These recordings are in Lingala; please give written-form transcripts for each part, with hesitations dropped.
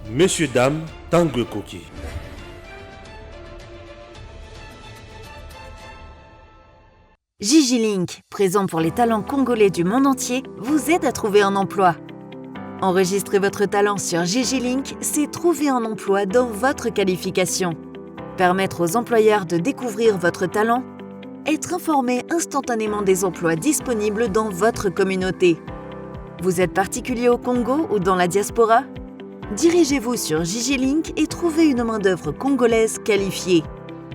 Messieurs, dames, Tanguy Koki. Gigi Link, présent pour les talents congolais du monde entier, vous aide à trouver un emploi. Enregistrer votre talent sur Gigi Link, c'est trouver un emploi dans votre qualification. Permettre aux employeurs de découvrir votre talent, être informé instantanément des emplois disponibles dans votre communauté. Vous êtes particulier au Congo ou dans la diaspora? Dirigez-vous sur Gigi Link et trouvez une main-d'œuvre congolaise qualifiée.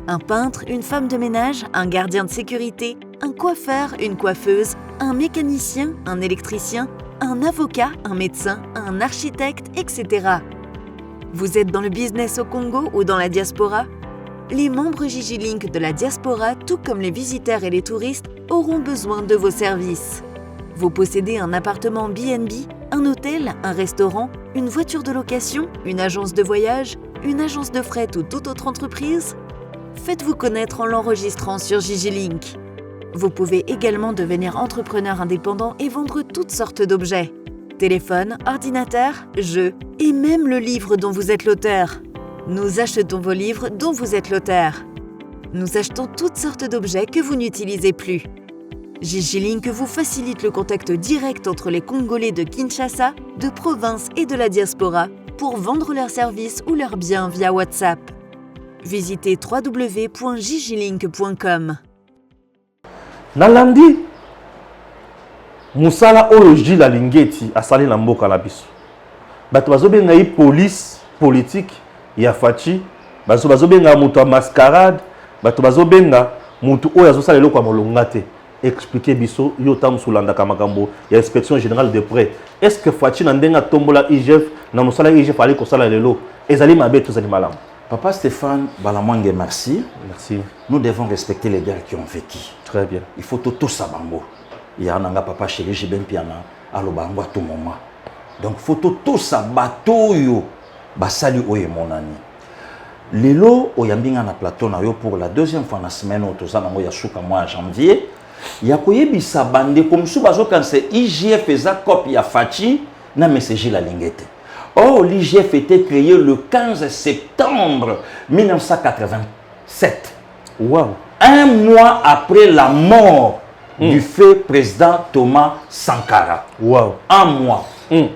Un peintre, une femme de ménage, un gardien de sécurité, un coiffeur, une coiffeuse, un mécanicien, un électricien, un avocat, un médecin, un architecte, etc. Vous êtes dans le business au Congo ou dans la diaspora? Les membres Gigi Link de la diaspora, tout comme les visiteurs et les touristes, auront besoin de vos services. Vous possédez un appartement B&B, un hôtel, un restaurant, une voiture de location, une agence de voyage, une agence de fret ou toute autre entreprise? Faites-vous connaître en l'enregistrant sur Gigi Link. Vous pouvez également devenir entrepreneur indépendant et vendre toutes sortes d'objets. Téléphone, ordinateur, jeux et même le livre dont vous êtes l'auteur. Nous achetons vos livres dont vous êtes l'auteur. Nous achetons toutes sortes d'objets que vous n'utilisez plus. Gigi Link vous facilite le contact direct entre les Congolais de Kinshasa, de province et de la diaspora pour vendre leurs services ou leurs biens via WhatsApp. Visitez www.gigilink.com. Nalandi Musala oyo Gila Lingeti asali na mboka na biso. Bato bazobenga yi police politique ya fachi, bato bazobenga mutu mascarade, bato bazobenga mutu oyo azosala eloko ya molonga te. Expliquer biso yo tam sulanda kamakambo ya inspection générale de prêt. Est-ce que fachi na ndenga tombola IGF na musala IGF ali ko sala lelo ezali mabe to ezali malamu? Papa Stéphane Balamwangue, merci. Merci. Nous devons respecter les gars qui ont vécu. Très bien. Il faut tout ça bango. Il y a un papa chéri Jibem Piana à l'obango à tout moment. Donc il faut tout ça bateau yo basali oye mon ami. Lelo oyambinga na plateau na yo pour la deuxième fois na semaine au tozana mo ya suka mois janvier. Ya koyebisa bande comme sou bazo quand c'est IGF eza copie ya Fachi na message la lingete. Oh, l'IGF était créé le 15 septembre 1987. Wow. Un mois après la mort du feu président Thomas Sankara. Wow. Un mois.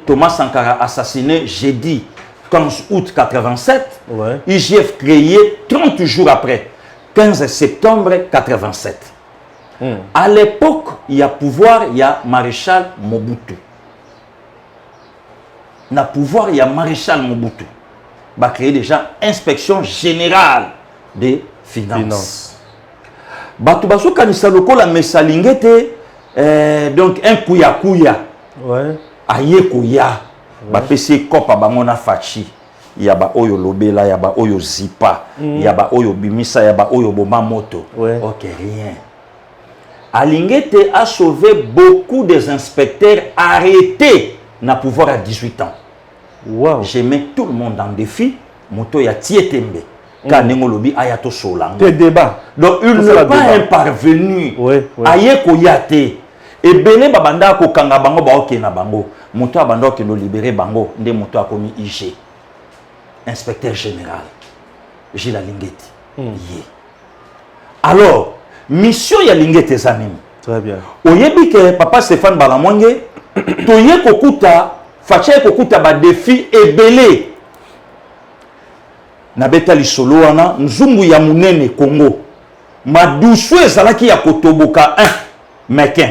Thomas Sankara assassiné jeudi 15 août 87. Ouais. IGF créé 30 jours après, 15 septembre 87. À l'époque, il y a pouvoir, il y a maréchal Mobutu. Na pouvoir, il y a maréchal Mobutu. Va créer déjà inspection générale des finances. Batu baso kanisa lokola mesalingete donc un kuya. Ouais. Aye kuya. Ba pesi kopa bangona fachi. Ya ba oyo lobela, ya ba oyo zipa, ya ba oyo bimisa, ya ba oyo boma moto. Ouais. OK, rien. Alingete a sauvé beaucoup des inspecteurs arrêtés na pouvoir à 18 ans. Wow. J'ai mis tout le monde en défi. Moto ya tietembe. Kanengo lobi ayato solango. Tes débats. Donc il n'est pas parvenu. Ouais, ouais. Aye koyate. Et bele babanda ko kanga bango ba oke na bango. Moto abanda ko no libérer bango nde moto akomi IG. Inspecteur général. Gila Lingeti. Alors, mission ya Lingeti zanimi. Très bien. Oyebi ke papa Stéphane Balamwangue toye kokuta facha kokuta ba défi ebele. Na beta lisolo wana nzungu ya munene Congo. Madusu ezalaki ya kotoboka 1 mekin.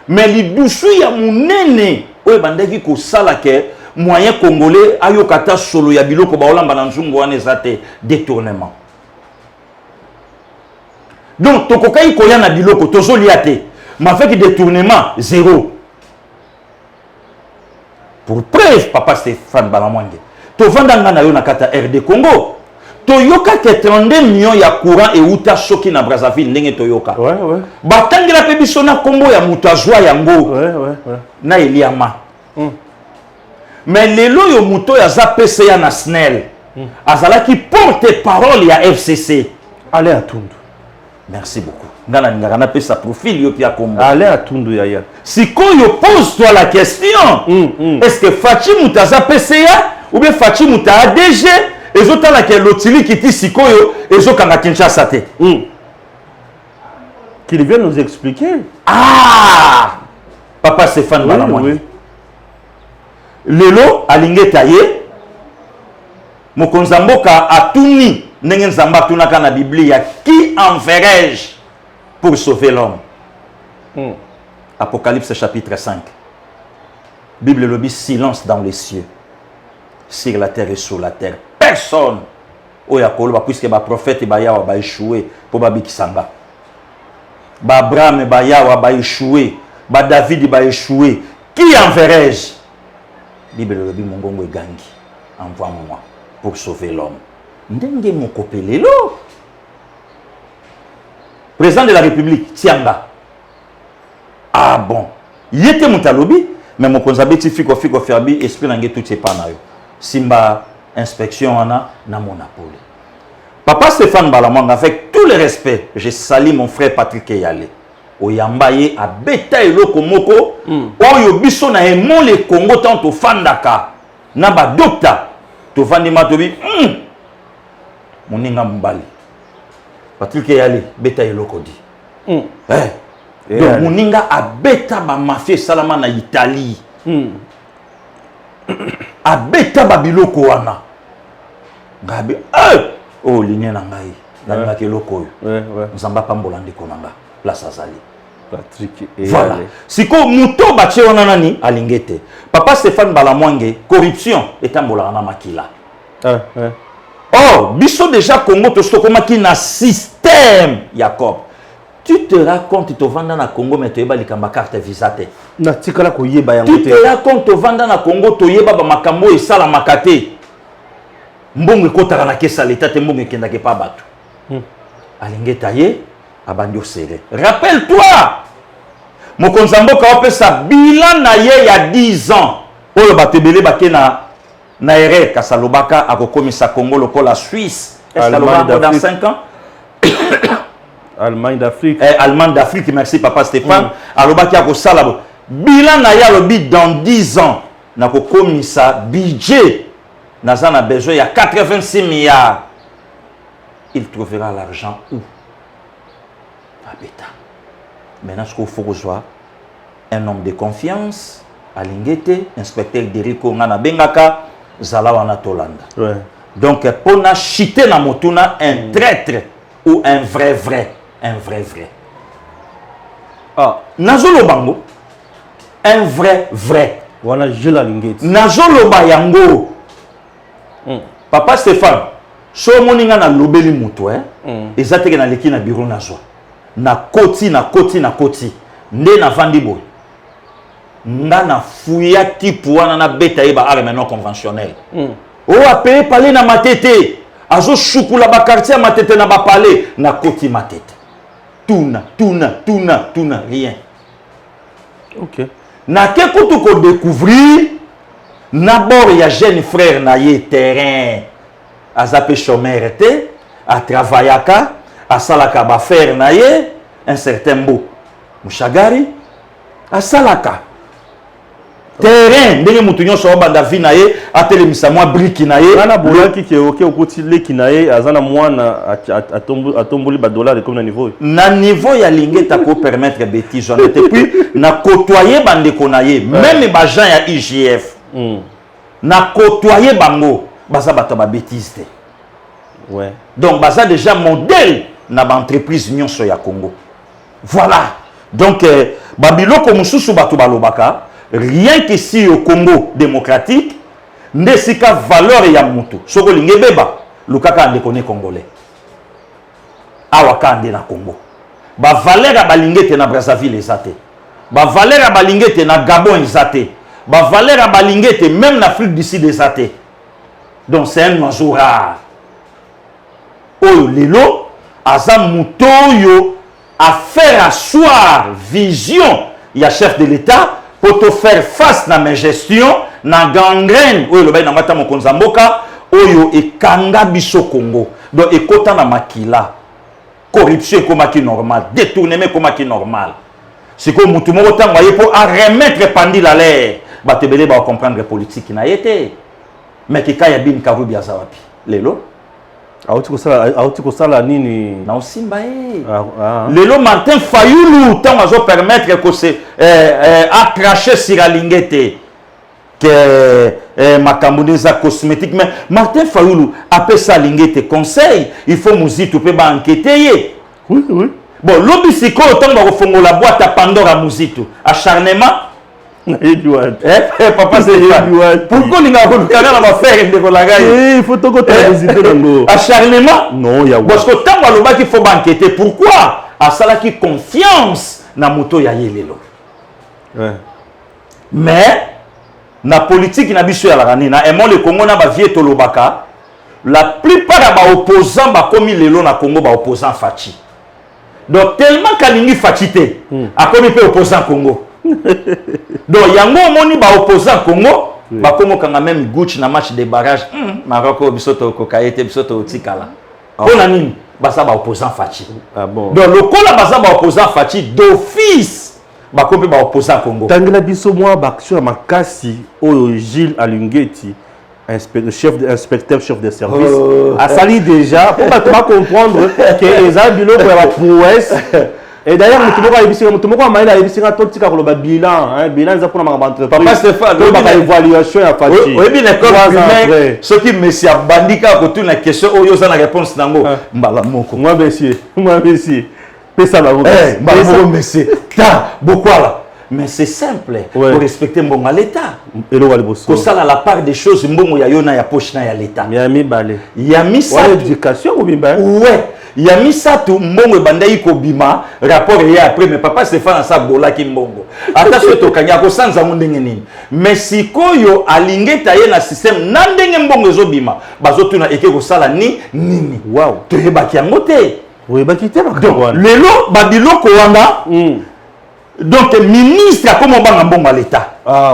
Mais li dusu ya munene oye bandaki ko sala ke moyen congolais ayokata solo ya biloko ba olamba na nzungu wana ezate détournement. Donc tokokai koya na biloko tozolia te. Mais avec détournement zéro. Pour preuve, papa Stéphane Balamwangue, to vandanga na yo na kata RD Congo, toyoka ke 32 millions ya courant et uta soki na Brazzaville ndenge toyoka. Ouais, ouais. Batangela pe biso na kombo ya mutu azwa yango. Ouais, ouais, ouais. Na Eliama. Mais lelo yo muto ya za PCA na SNEL. Azala qui porte parole ya FCC. Allez à Tundu. Merci beaucoup. Ngana ngana pe sa profil yo pia kombo. Allez à Tundu yaya. Si ko yo pose-toi la question, est-ce que Fachi Moutaza PCA ou bien Fachi muta ADG ezotala ke lotili kiti sikoyo ezokanga Kinshasa te. Qu'il vienne nous expliquer. Ah, Papa Stéphane Balamwani. Oui. Lelo alingeta ye mokonzamboka atuni ndenge nzamba tunaka na Biblia, qui enverrai-je pour sauver l'homme? Apocalypse chapitre 5. Bible le dit, silence dans les cieux, sur la terre et sous la terre. Personne. Oyakolo, puisque ba prophète ba yawa ba échoué pour ba bikisanga. Ba Abraham ba yawa ba échoué, ba David ba échoué. Qui enverrai-je? Bible le dit, mon gongo gangi. Envoie-moi pour sauver l'homme. Ndenge mokopelelo. Président de la République, Tianga. Ah bon. Yete mutalobi, mais mon konzabeti fiko ferbi, esprit nange tout c'est pas na yo. Simba inspection ana na monopole. Papa Stéphane Balamwanga, avec tout le respect, je salue mon frère Patrick Eyale. Oyambaye a beta eloko moko, oyo biso na emo le Congo tanto fandaka. Na ba docteur, to vandi matobi, moninga mbali. Patrick Eyale, beta eloko di. Donc moninga a beta ba mafia salama na Italie. A beta ba biloko wana. Ngabe, oh ligne na ngai. Na ngaki eloko yo. Nzamba pambola ndeko nanga. Place azali. Patrick Eyale. Voilà. Siko muto bache wana nani alingete. Papa Stéphane Balamwanga, corruption etambola na makila. Oh, biso déjà Congo to stokomaki na système Jacob. Tu te racontes to vanda na Congo mais to yeba likamba carte visa te. Na tikala ko yeba yango te. Tu te racontes to vanda na Congo to yeba ba makambo esala makate. Mbongo ekotaka na kesa l'état te mbongo ekendake pa bato. Alingeta ye abandi osere. Rappelle-toi. Mokonzamboka opesa bilan na ye ya 10 ans. Oyo batebele bake na ere kasalobaka akokomisa Congo lokola Suisse. Est-ce que dans 5 ans? Allemagne d'Afrique. Allemagne d'Afrique, merci Papa Stéphane. Alobaki akosala bilan na ya lobi dans 10 ans. Nakokomisa budget. Nazana besoin il y a 86 milliards. Il trouvera l'argent où? À Beta. Maintenant, ce qu'il faut rejoindre, un homme de confiance, Alingete, inspecteur Deriko Ngana Bengaka, Zalawana Tolanda. Donc, pour na chiter na motuna un traître ou un vrai. Un vrai. Ah, Nazolo Bango, un vrai. Voilà, je la lingete. Nazolo Bayango. Papa Stéphane, so moninga na lobeli muto ezateke na leki na bureau na zo. Na koti. Nde na vandi boy. Nga na fouya type wana na beta eba arme non conventionnel. O a payé parler na matete. Azo choukula ba quartier matete na ba parler na koti matete. Tuna, rien. OK. Na ke kutu ko découvrir d'abord il y a jeune frère na ye terrain. Azape chômeur te, a travaillaka, a salaka ba faire na ye un certain beau. Mushagari a salaka. Terrain ndenge mutu nyonso obanda vi na ye atelemisa mwa briki na ye ana bolaki ke OK okoti leki na ye azana mwana atomboli ba dollars comme na niveau na niveau ya lingeta ko permettre bêtise on était puis na côtoyer bandeko na ye même ba gens ya IGF na côtoyer bango baza bato ba bêtise te. Donc baza déjà modèle na ba entreprise nyonso ya Congo. Voilà. Donc babiloko mususu bato balobaka rien qu'ici au Congo démocratique, nesika valeur ya mutu. Soko linge beba, lukaka ande kone congolais. Awaka ande na Congo. Ba valeur a balingete na Brazzaville ezate. Ba valeur a balingete na Gabon ezate. Ba valeur a balingete même na Afrique du Sud ezate. Donc c'est un oiseau rare. Oyo lelo azam mutoyo à faire asseoir vision ya chef de l'État pour te faire face na mes gestions na gangrène oyo lobai na mata mokonza mboka oyo ekanga biso Congo. Donc ekota na makila corruption komaki normal, détournement komaki normal. C'est comme mutu moko tango aye pour remettre pandi la l'air ba tebele ba comprendre politique na yete. mais kika ya bin karubi azawapi lelo auti kosala nini na osimba lelo Martin Fayulu tant azo permettre que se a craché sur Alingete que makambuneza cosmétique mais Martin Fayulu appelle ça Alingete conseil il faut muzito pe ba enquêter oui bon lobisiko tant ba kofongola boîte à Pandora muzito acharnement papa c'est pourquoi il n'a pas faire de la il faut acharnement non il y a parce que tant qu'il faut enquêter pourquoi à ça qui confiance na moto ya yelelo mais na politique na biso ya la ranina et moi le Congo na ba vie tolobaka la plupart de ba opposants ba komi lelo na Congo ba opposant fachi donc tellement kalingi fachité a komi pe opposant Congo donc yango moni ba opposant Congo ba komo kanga même Gucci na match de barrage Maroc bisoto kokaete bisoto otikala pona nini basa ba opposant fachi bon donc le kola basa ba opposant fachi d'office ba kope ba opposant Congo tangela biso moi ba sur makasi o Gilles Alingeti inspecteur chef de service a sali déjà pour pas comprendre que les habilo pour la prouesse. Et d'ailleurs, nous avons un bilan. Bilan, c'est pour notre entreprise. Papa Stéphane, une évaluation à faire. Oui, bien, l'école primaire, ce qui me s'y a bandit quand on a une question, oh, il y a une réponse. Moi, monsieur. Fais ça, monsieur. Beaucoup là. Mais c'est simple pour respecter mon l'État. Pour ça, la part des choses, il y a une poche dans l'État. Il y a mis ça. L'éducation ou bien? Ouais. Il y a mis ça tout mbongo bandai ko bima rapport et après mais papa Stéphane ça bola ki mbongo attention to kanya ko sanza ndenge nini mais sikoyo alingeta ye na système na ndenge mbongo zo bima bazotuna eke ko sala ni nini wow to yeba ki yango te oui ba ki te ba donc lelo ba biloko wanga donc ministre comme banga mbongo à l'état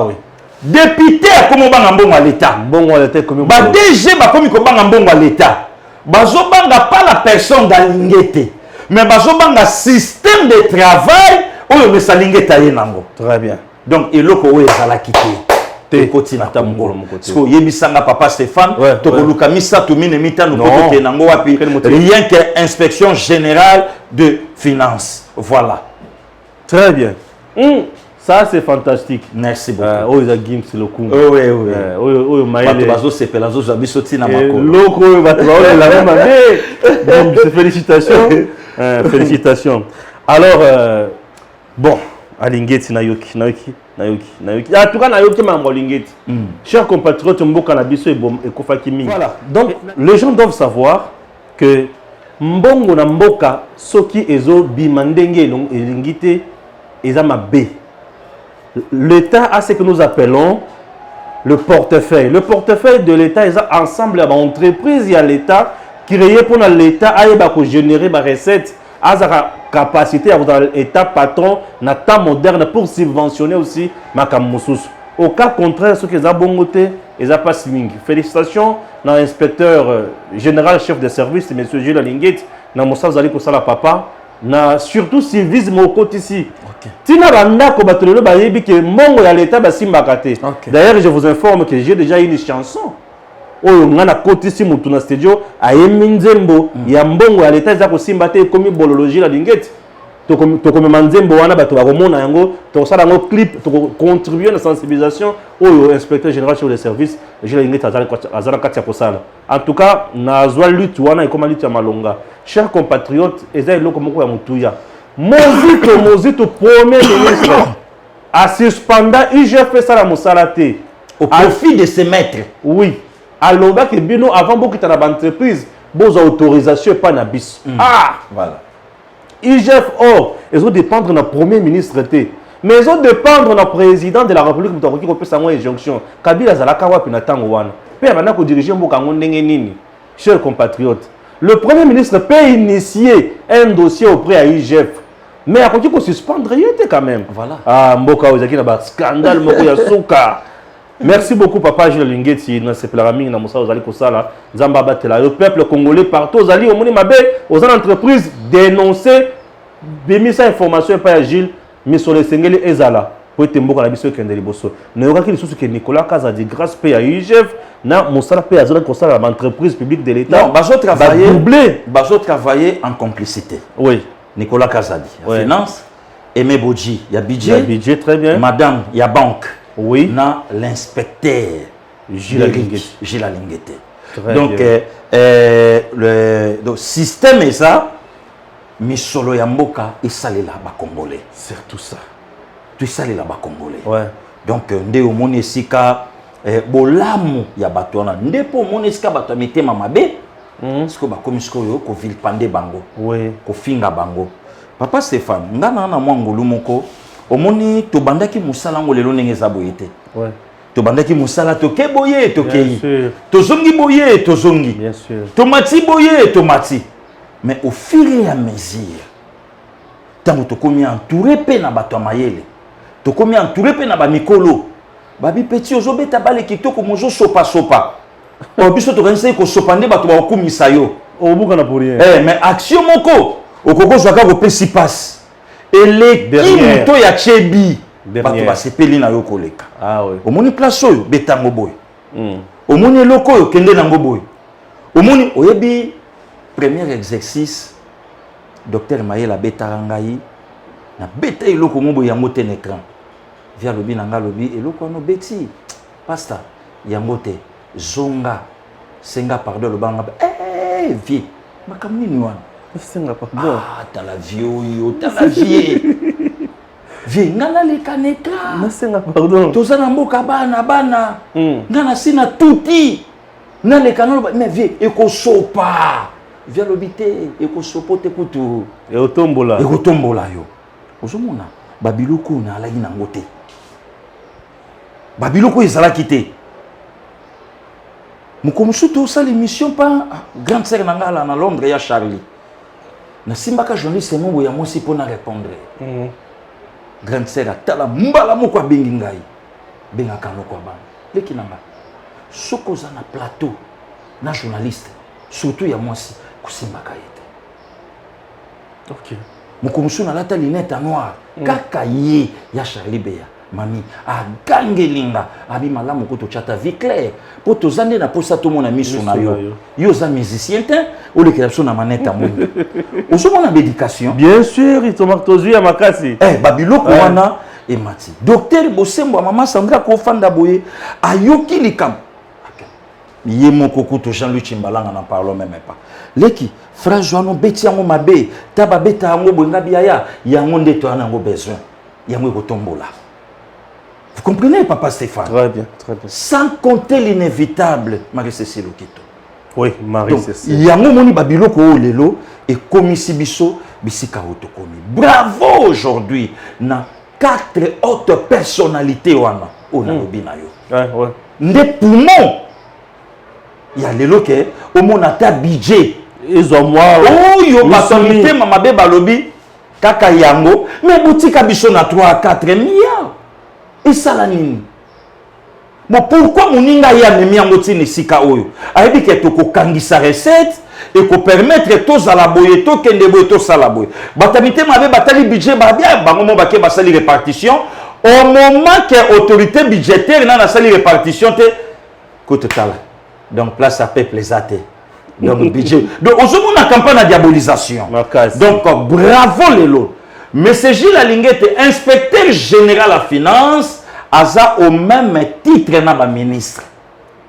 oui député comme banga mbongo à l'état mbongo à l'état comme ba DG ba comme ko banga mbongo à l'état bazobanga pas la personne d'Alingete mais bazobanga système de travail oyo mesalingeta ye nango très bien donc eloko oyo ezala kité koti na tambolo parce que yebisanga papa Stéphane to koluka misatu mine mitano kote nango wapi rien que inspection générale de finances voilà très bien ça c'est fantastique. Merci beaucoup. Oh ils a Gims le coup. Oui. Oh maïle. Bato c'est pelazo zabisoti na makolo. Loko bato la même année. Donc félicitations. Félicitations. Alors bon, Alingeti Nayoki. En tout cas Nayoki ma Alingeti. Chers compatriotes mboka na biso et kofaki mingi. Voilà. Donc les gens doivent savoir que mbongo na mboka soki ezo bimandenge elingite ezama B. L'État a ce que nous appelons le portefeuille. Le portefeuille de l'État est ensemble d'entreprises. Il y a l'État qui créé pour l'État à générer des recettes, à la capacité à l'État patron, na temps moderne pour subventionner aussi ma kamoussous. Au cas contraire, ce qui est à bongoté, ils n'ont pas swing. Félicitations à l'inspecteur général chef de service, M. Gilles Alingeti, na Moussa Zali Kosala Papa. Na surtout civisme au côté ici. Tina banda ko batolo ba yebi ke mongo ya l'état ba simbakate. D'ailleurs je vous informe que j'ai déjà une chanson. Oyo ngana côté ici mutu na studio ayemi nzembo ya mbongo ya l'état za ko simbate komi bolologie la Lingeti. To comme manzembo wana bato ba komona yango to sala ngo clip to contribuer à la sensibilisation oyo inspecteur général chef de service Gilles Alingeti azala katia posala. En tout cas na zwa lutte wana ekoma lutte ya malonga. Chers compatriotes, ezali loko moko ya mutuya. Mozito premier ministre a suspendu IGF sala mosala te au profit de ses maîtres. Oui. Aloba ke bino avant beaucoup de l'entreprise, vos autorisations pas na bis. Voilà. IGF or, ils vont dépendre de premier ministre te. Mais ils vont dépendre du président de la République qui peut faire une injonction. Kabila zalaka wapi na tango wana. Pe abana ko diriger mboka ndenge nini. Chers compatriotes, le Premier ministre peut initier un dossier auprès de l'IGF. Mais à côté de suspendre, il était quand même. Voilà. Ah, Mboka, vous avez un scandale, Mboka, Yasuka. Merci beaucoup, papa Gilles Alingeti. Dans ce planning, dans Moussa, vous allez pour ça là. Zamba Batela. Le peuple congolais partout, vous allez au Mouni Mabé, aux entreprises dénoncer, démisser information par Gilles, mais sur les Sengeli Ezala. pour être mboka na biso kende liboso na yoka ki lisusu que Nicolas Kazadi grâce paye à UGF na mosala paye azala kosala l'entreprise publique de l'État. Non, bazo travailler en complicité. Oui. Nicolas Kazadi, Ouais. finance, Aimé Bodji, il y a Il y budget, a budget très bien. madame, il y a banque. Oui. Na l'inspecteur Gilles Alingeti. Gilles Alingeti. Très Donc bien. le système est ça, mais solo yamboka et salé là bas congolais. C'est tout ça. Tu salé là bas congolais. Ouais. Donc nde au monesika bolamu ya batona nde po monesika bato mitema mabe. Parce que ba komisko yo ko vilpande bango. Oui. Ko finga bango. Papa Stéphane, ngana na mwangulu moko omoni to bandaki musala ngo lelo ndenge za boyete. Ouais. To bandaki musala to ke boye to Bien kei. sûr. To zongi boye to zongi. Bien sûr. To mati boye to mati. Mais au fur et à mesure tango to komi entouré pe na bato mayele. To komi entouré pe na ba mikolo. Babi petit ozobeta bale kitoko mozo sopa sopa. O biso to kanisa ko sopande bato ba okumisa yo. Au bout na pour rien. Mais action moko okoko zwaka ko pesi passe. Et les Dernière. to ya chebi. Dernière. Bato ba sepeli na yo koleka. Ah oui. Omoni place oyo betango boy. Omoni eloko oyo kende nango boy. Omoni oyebi premier exercice docteur Mayela betarangai na beta eloko mobo yango te na écran. Via lobi nanga lobi eloko no beti. Pasta yango te zonga senga pardon le banga vie makamni ni wana. Senga pardon. Ah ta la vie oyo ta la vie. Vie ngana le kaneka. Na senga pardon. Toza na mboka bana. Ngana sina tuti. Na le kanolo mais vie eko sopa. Via lobité eko sopote kutu. Et au tombola. Eko tombola yo. Ozomona babiloko na alaki nango te. Babiloko ezalaki te. Mukomusu to sa l'émission pas grande sœur nanga la na Londres ya Charlie. Na simbaka journaliste mo ya mosi pona répondre. Grande sœur atala mbala moko abengi ngai. Benga kano kwa bana. Leki nanga. Soko za na plateau na journaliste surtout ya mosi kusimbaka yete. OK. Mukomusu na lata lunette noire. Kaka ye ya Charlie Beya. Mami agangelinga abi malamu ko to chata vie claire po to zande na posa to mona miso na yo yo za musicien te o le création na manette à monde o so mona éducation Bien sûr, ils sont martozu à makasi. babiloko wana e mati docteur Bosembo mama Sandra ko fanda boye ayoki likam ye moko ko to Jean-Luc Chimbalanga na parlons même pas leki frère Joano beti yango mabe taba beta yango boinga biaya yango nde to ana ngo besoin yango ko tombola. Vous comprenez, Papa Stéphane? Très bien, très bien. Sans compter l'inévitable, Marie-Cécile Okito. Oui, Marie-Cécile. Il y a un moment babiloko lelo et komisi biso bisika otokomi. Bravo aujourd'hui na 4 autres personnalités wana ona lobina yo. Ouais, ouais. Nde poumon. Il y a lelo ke au monata budget. Ils ont moi. Oh yo personnalité mama be balobi kaka yango mais boutique biso na 3 à 4 milliards. Et ça la nini. Bon pourquoi moninga ya memi yango tini sika oyo? Ayebi ke toko kangisa recette et ko permettre tous à la boye to kende boye to sala boye. Batamite mabe batali budget ba bien bango mo bake basali répartition au moment que autorité budgétaire na sali répartition te côté tala. Donc place à peuple les athées. Donc budget. Donc aujourd'hui on a campagne de diabolisation. Donc bravo les lots. Monsieur Gilles Alingeti, inspecteur général à la finance, a au même titre que ministre.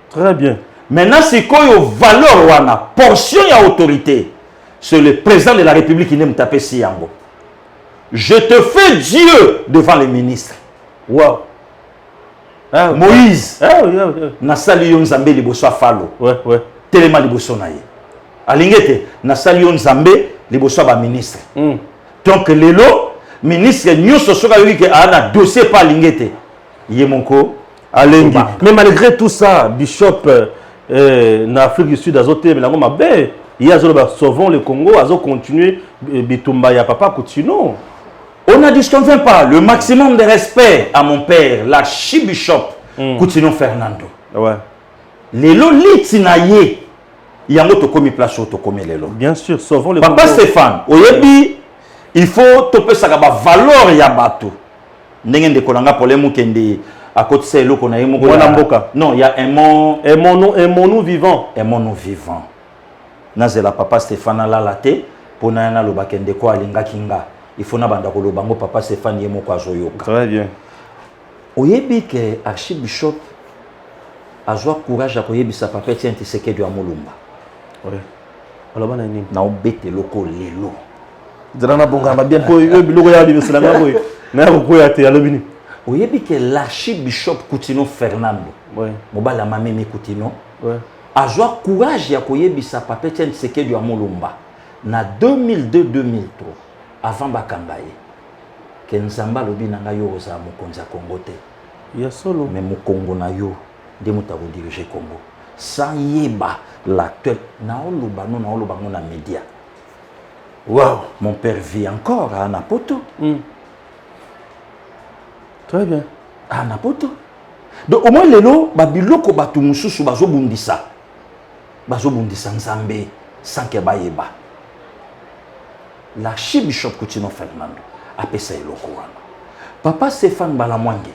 Très bien. Maintenant, c'est quoi la valeur wana portion et autorité. C'est le président de la République qui n'aime taper si yango. Je te fais Dieu devant les ministres. Wow. Ah, Moïse. Ah, oui, oui. Nasali yon Nzambe liboso falo. Ouais, ouais. Telema liboso na ye. Alingeti, nasali yon Nzambe liboso ba ministre. Donc, le ministre, nous sommes que un dossier par l'ingété. Yemonko, Alengi. Mais malgré tout ça, Bishop, en Afrique du Sud, il y a sauvons le Congo, ils ont continué, Bitumba, il y a papa Koutino. On ne disconvient pas le maximum de respect à mon père, l'archibishop Koutino Fernando. Ouais. Lelo litinaye, il y a un autre commis place autre commis lelo. Bien sûr, sauvons le Papa Congo. Stéphane, oyebi, il faut topé ça la valeur ya bateau. ndenge ndekolanga problème kende à côté c'est l'eau qu'on a eu non il y a un mot vivant nazela papa Stéphane la laté pour na lo bakende ko alinga kinga il faut na banda ko lo bango papa Stéphane yemo ko azoyoka très bien oyebi ke archibishop azwa courage à koyebisa papa Etienne Tshisekedi wa Mulumba oui alors bana nini na obete loko lelo zana bonga ba bien po biloko ya bibisela ngabo na ko ya te alobini oyebi ke l'archibishop Coutinho Fernando oui mobala mameme Coutinho oui azwa courage ya koyebisa papa Etienne Tshisekedi wa Mulumba na 2002-2003 avant bakanga ye ke nzamba lobi nanga yo oza mokonzi ya Congo te ya solo mais mokongo na yo de muta ko diriger Congo sans yeba l'acteur na oloba no na oloba na média wow mon père vit encore à Napoto très bien à Napoto donc au moins lelo babiloko batu mususu bazobundisa nzambe sans ke bayeba l'archibishop Coutinho Fernando apesa eloko wana papa Stéphane Balamwange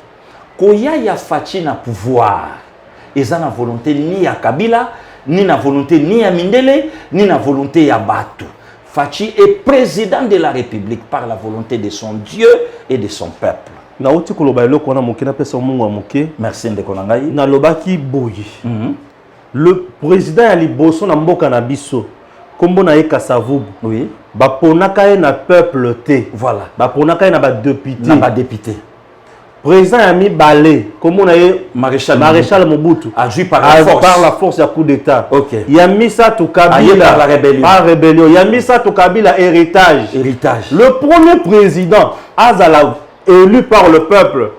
koya ya fachi na pouvoir eza na volonté ni ya Kabila ni na volonté ni ya Mindele ni na volonté ya Batu. Fachi est président de la République par la volonté de son Dieu et de son peuple. Na oti koloba eloko na moke na pesa mungu wa moke merci ndeko na ngai na lobaki boyi le président ya liboso na mboka na biso kombo na ye Kasavubu oui baponaka ye na peuple te voilà baponaka ye na ba député président ya mibale kombo na ye maréchal Mobutu agi par la force ya coup d'état okay ya misa to Kabila par rébellion ya misa to Kabila héritage le premier président azala élu par le peuple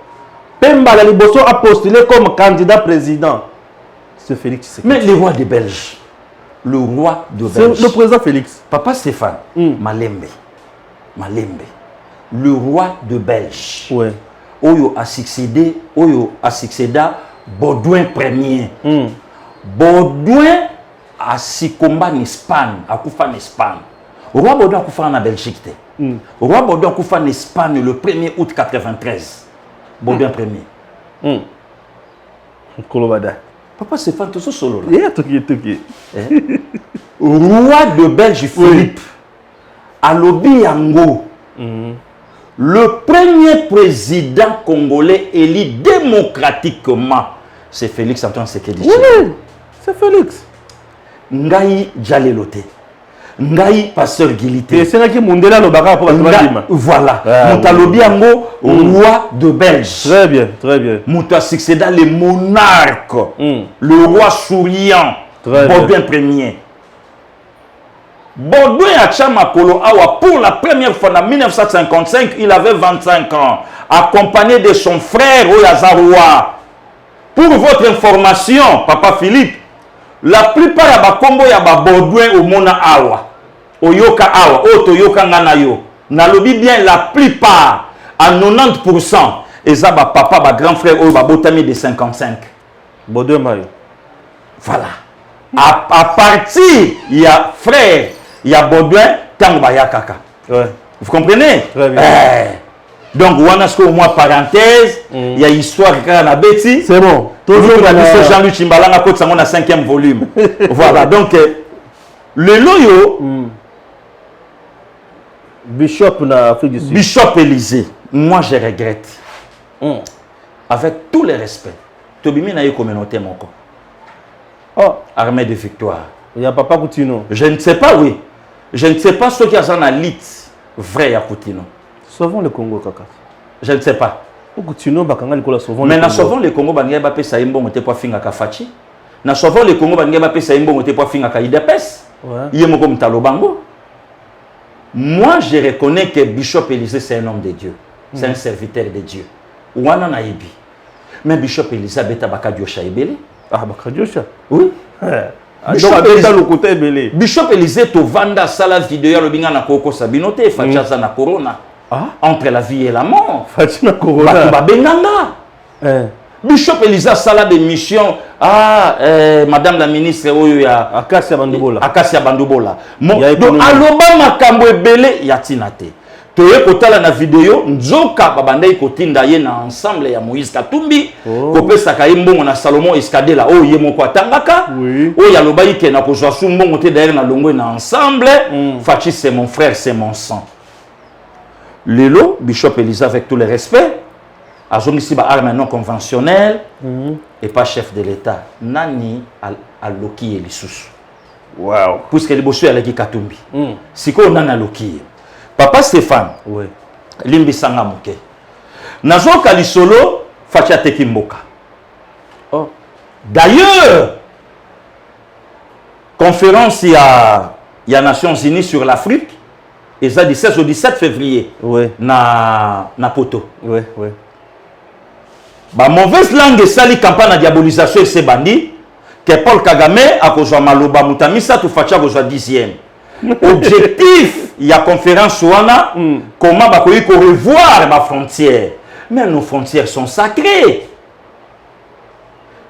Pemba la Liboso a postulé comme candidat président c'est Félix Tshisekedi mais le roi de Belge c'est le président Félix papa Stéphane Malembe le roi de Belge ouais Oyo a succéda Baudouin Ier. Baudouin a succombé en Espagne, a couffé en Espagne. Roi Baudouin a couffé en Belgique. Roi Baudouin a couffé en Espagne le 1er août 93. Baudouin Ier. Kolobada. Papa Stéphane, tout ça solo là. Roi de Belge Philippe. Alobi Yango. Le premier président congolais élu démocratiquement, c'est Félix Antoine Tshisekedi. Oui, c'est Félix. Ngai Jalelote. Ngai Pasteur Gilité. Et c'est là que Mundela le baga pour la voilà. Moutalobi Ango, roi de Belge. Très bien, très bien. Mouta succéda le monarque, le roi souriant, Baudouin Ier. Baudouin Achamakolo Awa, pour la première fois en 1955, il avait 25 ans, accompagné de son frère Oyazaroua. Pour votre information, Papa Philippe, la plupart de Bakombo Yaba Baudouin au Mona Awa, Oyoka Awa, Otoyoka Nganayo, Nalobi bien la plupart, à 90%, et ça, papa, grand frère Oyo Botami de 55. Baudouin Mayo. Voilà. À partir, il y a frère. Il y a Baudouin, Tangba Kaka. Ouais. Vous comprenez? Très bien. Donc, on a au moins parenthèse, il y a histoire qui a Betty. C'est bon. Toujours Jean-Luc Chimbalanga, à côté de 5e volume. Voilà. Donc, le loyo. Bishop na Afrique du Sud. Bishop Élysée. Moi, je regrette. Avec tout le respect. Tobimi na yo communauté mon corps. Oh. Armée de victoire. Il y a Papa Coutinho. Je ne sais pas, oui. Je ne sais pas ce qui a un lit vrai à Coutinho. Sauvons le Congo, Kaka. Je ne sais pas. Coutinho, Bakanga, Nicolas, sauvons le Congo. Mais sauvons le Congo, Bangia Bapé Saïmbo, on pas finga Kafachi. Na sauvons le Congo, Bangia Bapé Saïmbo, on pas finga Kaïdepes. Yemoko Mtalo Bango. Moi, je reconnais que Bishop Élysée, c'est un homme de Dieu. C'est un serviteur de Dieu. Ouana Naïbi. Mais Bishop Élysée, Beta Bakadiosha Ebele. Ah, Bakadiosha? Oui. Bishop Élysée to vanda sala vidéo le binga na koko sabinote fachaza na corona entre la vie et la mort fatina corona ba benganga Bishop Élysée sala de mission madame la ministre oyo ya Akasia Bandubola donc aloba makambo ebele ya tinate toye kotala na vidéo nzoka babandai kotinda ye na ensemble ya Moïse Katumbi kopesaka ye mbongo na Salomon Escadela oyo ye moko atangaka oyo alobai ke na kozwa su mbongo te d'ailleurs na longwe na ensemble Fachi c'est mon frère c'est mon sang. Lelo Bishop Elisa avec tout le respect azongisi ba arme non conventionnelle et pas chef de l'État nani aloki elisusu. Wow. Puisque les bosso alaki Katumbi. Siko nana aloki. Papa Stéphane, limbi sanga moke. Nazoka lisolo Fachi ateki mboka. Oh. D'ailleurs, conférence il y a Nations Unies sur l'Afrique, et ça du 16 au 17 février. Na poto. Ba mauvaise langue sali campagne de diabolisation et ces bandits que Paul Kagame a kozwa maloba mutamisa tu Fachi a kozwa 10e. Objectif, il y a conférence wana comment ba koyi ko revoir ma frontière. Mais nos frontières sont sacrées.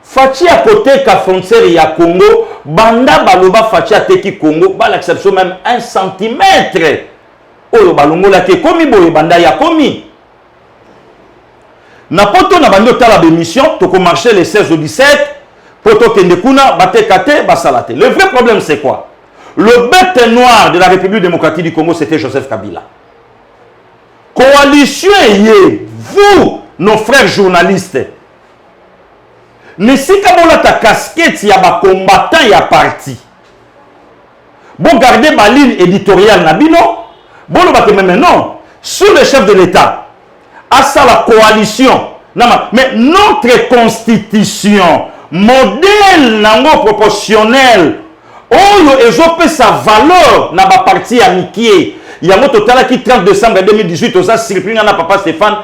Fachi à côté de la frontière il y a Congo, banda baloba Fachi a teki Congo, ba l'acception même 1 centimètre. Oyo balongo la ke komi boye banda ya komi. Na poto na bando tala bémission, toko marcher les 16 au 17, poto kende kuna batekate basalate. Le vrai problème c'est quoi? Le bête noir de la République démocratique du Congo, c'était Joseph Kabila. Coalition, vous, nos frères journalistes, ne si kabola ta casquette, il y a des combattants, il y a parti. Bon, gardez ma ligne éditoriale, Nabino. Bon, mais non. Sous le chef de l'État, à ça la coalition. Mais notre constitution, modèle nango proportionnel, oyo ezope sa valeur na ba parti amitié yango totala ki 30 décembre 2018 oza surpris na papa Stéphane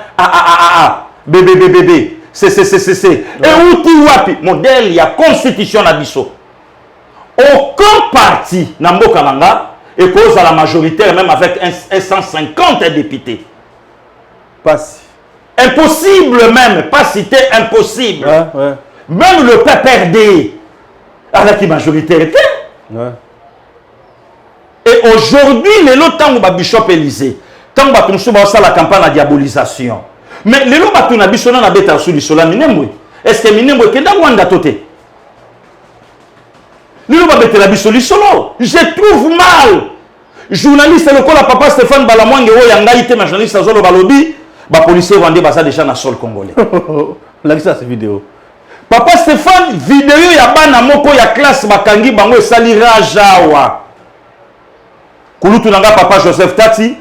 bébé c'est et outi wapi modèle ya constitution na biso aucun parti na mboka nanga et cause à la majoritaire même avec 150 députés passe impossible même pas cité impossible même le PPRD avec la majorité et aujourd'hui, les lots tant que Bishop Élysée, tant que nous sommes la campagne de diabolisation. Mais les lots que nous avons bêta sur le sol, est-ce que nous avons dans Wanda toté? Les lots que nous avons sur le sol, je trouve mal. Journaliste, le col à papa Stéphane Balamwange, Yangaïté, ma journaliste, Zolo Balobi, les policiers vont dire déjà dans le sol congolais. Là, ça, c'est vidéo. Papa Stéphane, vidéo ya bana moko ya classe bakangi bango esalira jawa. Kulutu nanga papa Joseph Tati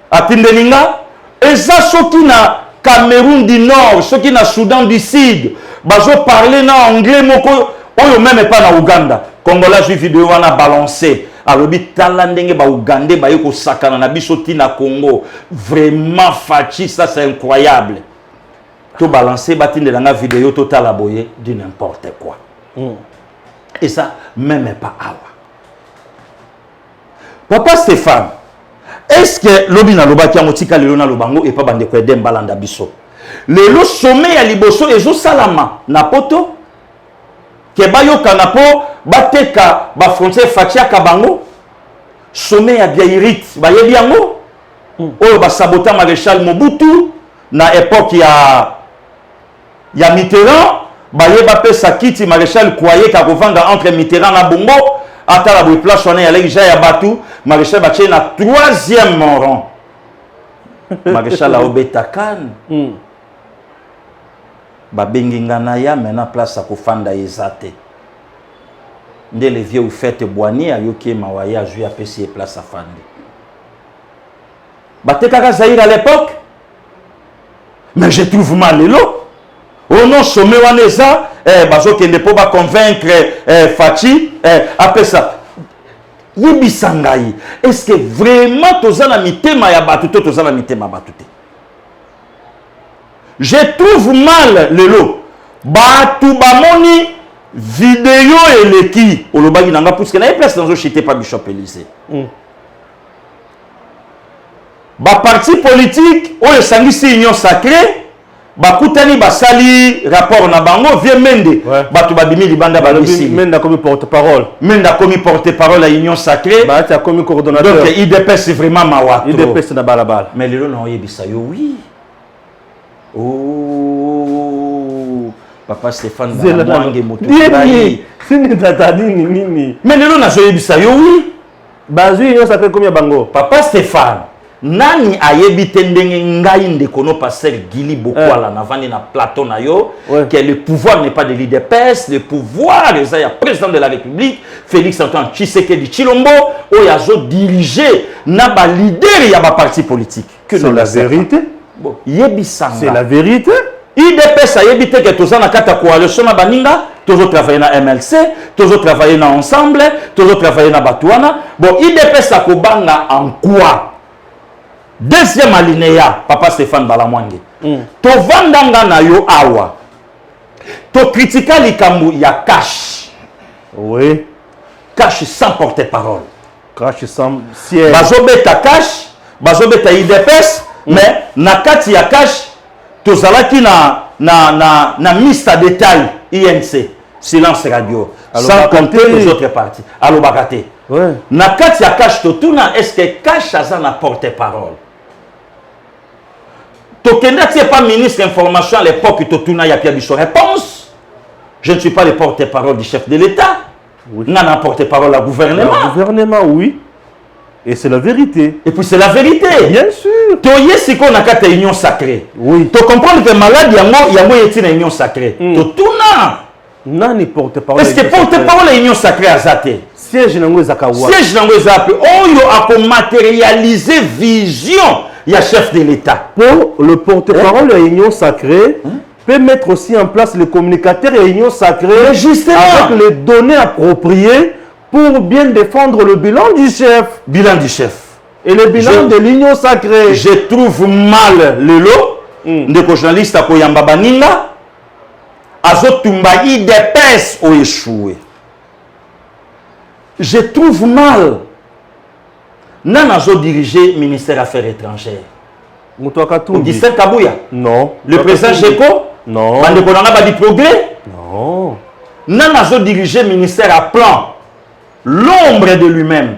atindelinga eza soki na Cameroun du Nord, soki na Soudan du Sud, bazo parler na anglais moko oyo même pas na Uganda. Congolais ju vidéo wana balancer. Alobi tala ndenge ba Ugandais ba yoko sakana na biso tina Congo. Vraiment Fachi, ça c'est incroyable. Tout balancer batine dans la vidéo total aboyé de n'importe quoi. Et ça même pas awa. Papa Stéphane, est-ce que l'obina loba qui a motika le lona lobango et pas bande ko edem balanda biso. Le lo sommet ya liboso ezo salama na poto ke bayo kanapo bateka ba frontière Fachi kabango sommet ya Biairit ba yebi yango oyo ba sabota maréchal Mobutu na époque ya Mitterrand, baye bape sakiti maréchal Kouaye ka kovanga entre Mitterrand na Bongo, ata la place on est allé ya Batu, maréchal bache na 3e rang. Maréchal a obetakan. Ba bengingana ya maintenant place à kofanda ezate. Nde le vieux fête boani ayoki mawaya ju ya pesi place à fande. Batekaka Zaïre à l'époque. Mais je trouve mal les lots. Au nom sommet waneza, bazo kende po ba convaincre Fachi, après ça. Yibisangai. Est-ce que vraiment tozana mitema ya batuto tozana mitema batute? Je trouve mal les lots. Batu bamoni vidéo et leki. Olobagi nanga puisque na place dans chité pas Bishop Élysée. Ba parti politique, oyo sangisi union sacrée. bakutani basali rapport na bango vie mende bato babimi libanda babisili menda comme porte-parole à Union Sacrée comme coordonnateur donc IDPS c'est vraiment mawato IDPS na balabala mais lelo na oyebisa yo oui oh papa Stéphane Balangue moto nini sini tata nini mais lelo na oyebisa yo oui bazui Union Sacrée comme bango papa Stéphane nani ayebite ndenge ngai ndekono passer Gili Bokwala navandi na plateau na yo que le pouvoir n'est pas de l'IDPS, le pouvoir est le président de la République Félix Antoine Tshisekedi Tshilombo oyazo diriger na ba leader ya ba parti politique que c'est la vérité bon yebisanga c'est la vérité IDPS ayebite que toza na kata coalition na baninga toujours travailler na MLC toujours travailler na ensemble toujours travailler na Batouana bon IDPS akobanga en quoi. Deuxième alinéa, papa Stéphane Balamwange. To vandanga na yo awa. To critica likambu ya cash. Oui. Cash sans porte-parole. Cash sans siège. Bazobeta cash, bazobeta IDPS, mais na kati ya cash, to zalaki na mista détail INC. Silence radio. Sans compter les autres partis. Allo bakate. Ouais. Na kati ya cash to tuna est-ce que cash aza na porte-parole? Tokenda tu n'es pas ministre d'information à l'époque Totuna Yapia Bicho réponse. Je ne suis pas le porte-parole du chef de l'État. Oui. Non, non, porte-parole au gouvernement. Le gouvernement, oui. Et c'est la vérité. Et puis c'est la vérité. Bien sûr. Toye si qu'on a qu'à union sacrée. Oui. Tu comprends que malade yango est une union sacrée. Totuna. Non, ni porte-parole. Est-ce que porte-parole est union sacrée à Zate? Siège nango zakawa. Siège nango zape. Oyo a matérialiser vision. Il y a chef de l'État. Pour le porte-parole de l'Union Sacrée, peut mettre aussi en place le communicateur de l'Union Sacrée justement avec les données appropriées pour bien défendre le bilan du chef. Bilan du chef. Et le bilan de l'Union Sacrée. Je trouve mal le lot de journaliste à Koyamba Baninga. Azotumba IDPS ont échoué. Je trouve mal. Nan a dirigé le ministère des Affaires étrangères. Augustin Kabouya. Non. Le président Jeko. Non. Mandekonanga du progrès. Non. Nan a dirigé le ministère à plan. L'ombre de lui-même.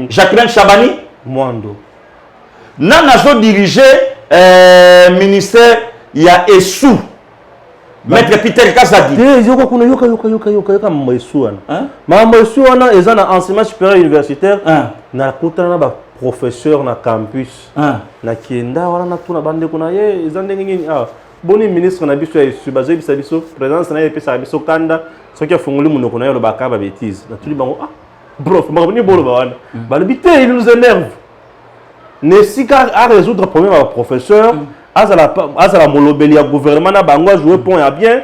Jacqueline Chabani. Mwando. Nan a dirigé le ministère il y a Essou. Maître Peter Kazadi. Yoka mambo Essou wana. Mambo Essou wana eza na enseignement supérieur universitaire. Na kutana ba professeur na campus. Na kienda wana na tuna bande kuna ye eza ndenge nini boni ministre na biso ya Essou bazo bisa biso présence na epesa biso kanda soki afunguli munoko na yo lo bakaba bêtise. Na tuli bango prof maboni bolo ba wana. Balibité il nous énerve. Nesika à résoudre problème à professeur. Azala molobeli ya gouvernement na bango a joué point ya bien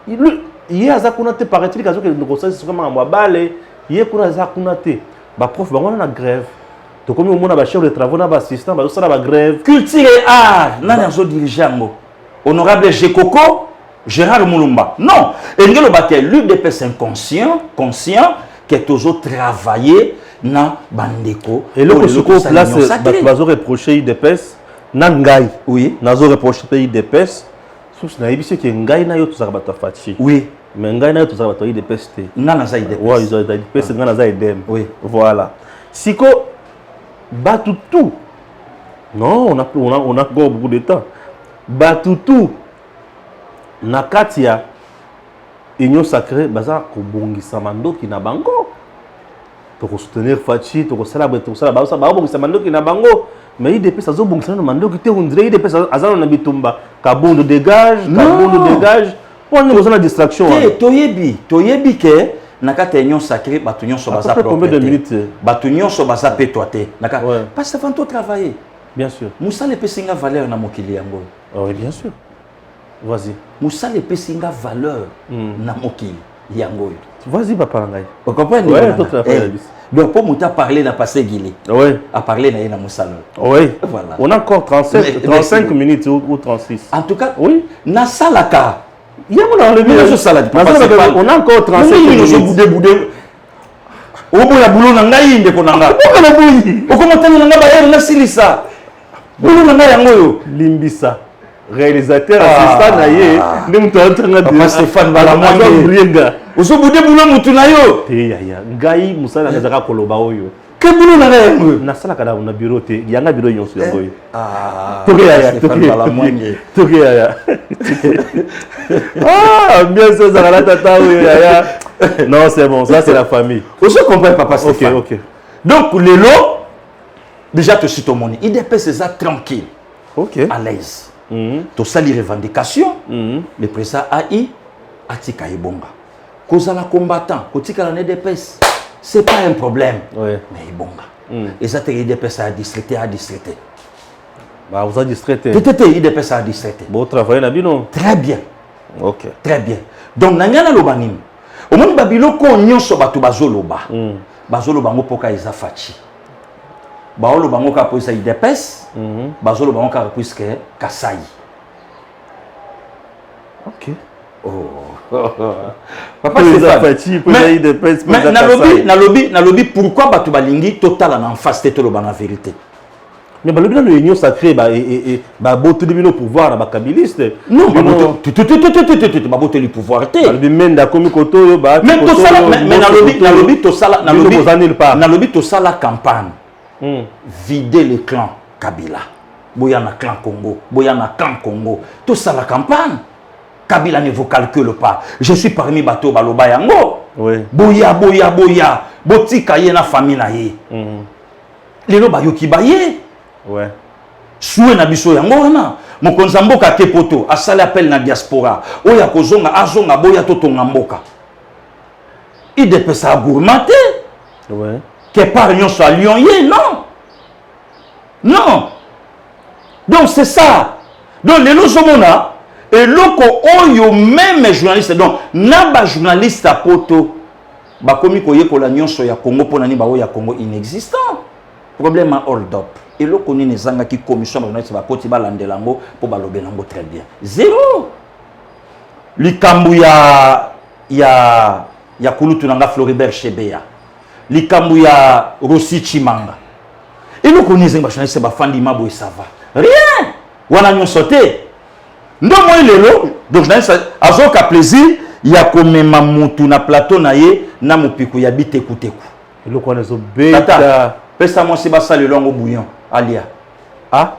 il y a za kuna te paraît-il que le conseil c'est vraiment moi balé il kuna za kuna te ba prof bango na grève to comme on a ba chef de travaux na ba assistant ba ça ba grève culture et art nani azo diriger ngo honorable Jekoko Gérard Moulumba non engelo baké l'UDPS inconscient conscient que toujours travailler na bandeko et le ko place bazo reprocher IDPS Nangai, oui. Nazo reproche pays d'EPS. Sous na ibisi que ngai na yo tuzaka bato fachi. Oui. Mais ngai na yo tuzaka bato IDPS te. Nana za IDPS. Ouais, ils ont IDPS, nana za IDM. Oui. Voilà. Siko batu tout. Non, on a encore beaucoup de temps. Batu tout. Nakatia Union Sacrée baza ko bongisa mandoki na bango. Pour soutenir Fachi, pour célébrer tout ça, ba bongisa mandoki na bango. Mais il dépêche à zo bon ça no mando qui te on dirait il dépêche à na bitumba Kabondo dégage on est besoin de distraction toyebi que nakata union sacrée batunion so baza combien de minutes batunion so baza pétoité naka parce que avant de travailler bien sûr Moussa le pesinga valeur na mokili yango oui bien sûr vas-y Moussa le pesinga valeur na mokili yango vas-y papa ngai vous comprenez donc pour Mouta parler n'a passé Guilé. Oui. À parler n'a Moussalo. Oui. Voilà. On a encore 35 minutes ou 36. En tout cas, oui. Na salaka. Il y a mon enlevé. On a encore 35 minutes. Au bout ya boulot nanga yinde konanga. Au comment t'as nanga ba yel na silisa. Boulot nanga yango yo. Limbisa. réalisateur assistant na ye ndem to antanga Papa Stéphane Balamwange ozo bude bulo mutu na yo te ya ngai musala ngazaka koloba oyo ke bulo na yango na sala kada na bureau te yanga bureau nyonso yango yo toke ya toke ya bien sûr ça la tata oyo ya non c'est bon ça c'est la famille ozo comprendre Papa Stéphane OK donc lelo déjà te suis ton moni IDP c'est ça tranquille à l'aise to sali revendication le président AI atika ibonga kozala combattant kotika la DPS c'est pas un problème mais ibonga et ça te IDPS à districté bah vous a distraité peut-être IDPS à districté bon travailler na bino très bien OK très bien donc nangana lobanim au monde babiloko nyonso batu bazoloba bazoloba ngo poka eza fachi baolo bango ka poisa IDPS bazolo bango ka puisque Kasai OK Papa Stéphane mais IDPS na lobby pourquoi batu balingi total en face te lo bana vérité mais ba lobby na union sacrée ba botu de bino pouvoir ba kabiliste non ba botu le pouvoir te ba lobby menda komi koto ba mais to sala mais na lobby to sala na lobby to sala campagne vider le clan Kabila. Boya na clan Congo. Boya na clan Congo. Tout ça la campagne. Kabila ne vous calcule pas. Je suis parmi bateau baloba yango. Oui. Boya. Botika ye na famille na ye. Lelo ba yoki ba ye. Ouais. Soué na biso yango wana. Mokonza mboka ke poto. Asali appel na diaspora. Oya kozonga azonga boya totonga mboka. IDP sa gourmate. Ouais. Que par yon soit Lyon, non. Donc c'est ça. Donc les lozomona et loko oyo même journaliste donc naba journaliste à poto ba komi ko yekola nyonso ya Congo pona ni ba o ya Congo inexistant. Problème à hold up. Et loko ni nezanga ki commission journaliste ba koti ba landelango po ba lobelango très bien. Zéro. Likambu ya kulutu nanga Floribert Chebeya. Likambu ya Rossi Chimanga. Et nous connaissons les journalistes bafandi mabo et ça va. Rien. Wana nyon sauté. Ndo moi lelo donc journaliste azoka plaisir ya komema mutu na plateau na ye na mopiku ya biteku. Et le connaît zo beta. Tata, pesa moi c'est basa le longo bouillon alia. Ah.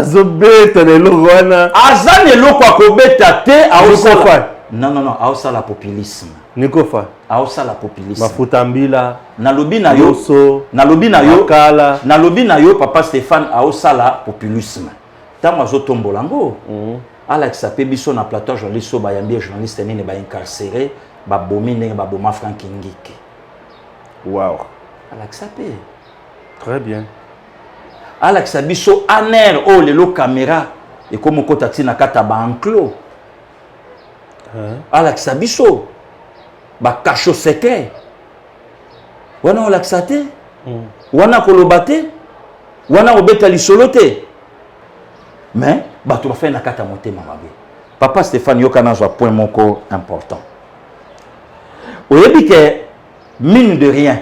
Zo beta le logo wana. Azane loko akobeta te aosala. Non, aosala populisme. Nikofa. Aosala populisme. Mafutambila. Na lobi na yo Papa Stéphane aosala populisme. Tamo azotombolango. Alex Apebiso na plateau journaliste so bayambi journaliste nene ba incarcéré ba bomi nene ba boma Frank Ngike. Wow. Alex Ape. Très bien. Alex Abiso aner o lelo caméra et comme kotati na kata ba enclos. Alex Abiso ba cacho secret. Wana olaxate? Wana kolobate? Wana obeta lisolote? Mais bato fait na kata motema mabe. Papa Stéphane yokana zo point moko important. Oyebi ke mine de rien.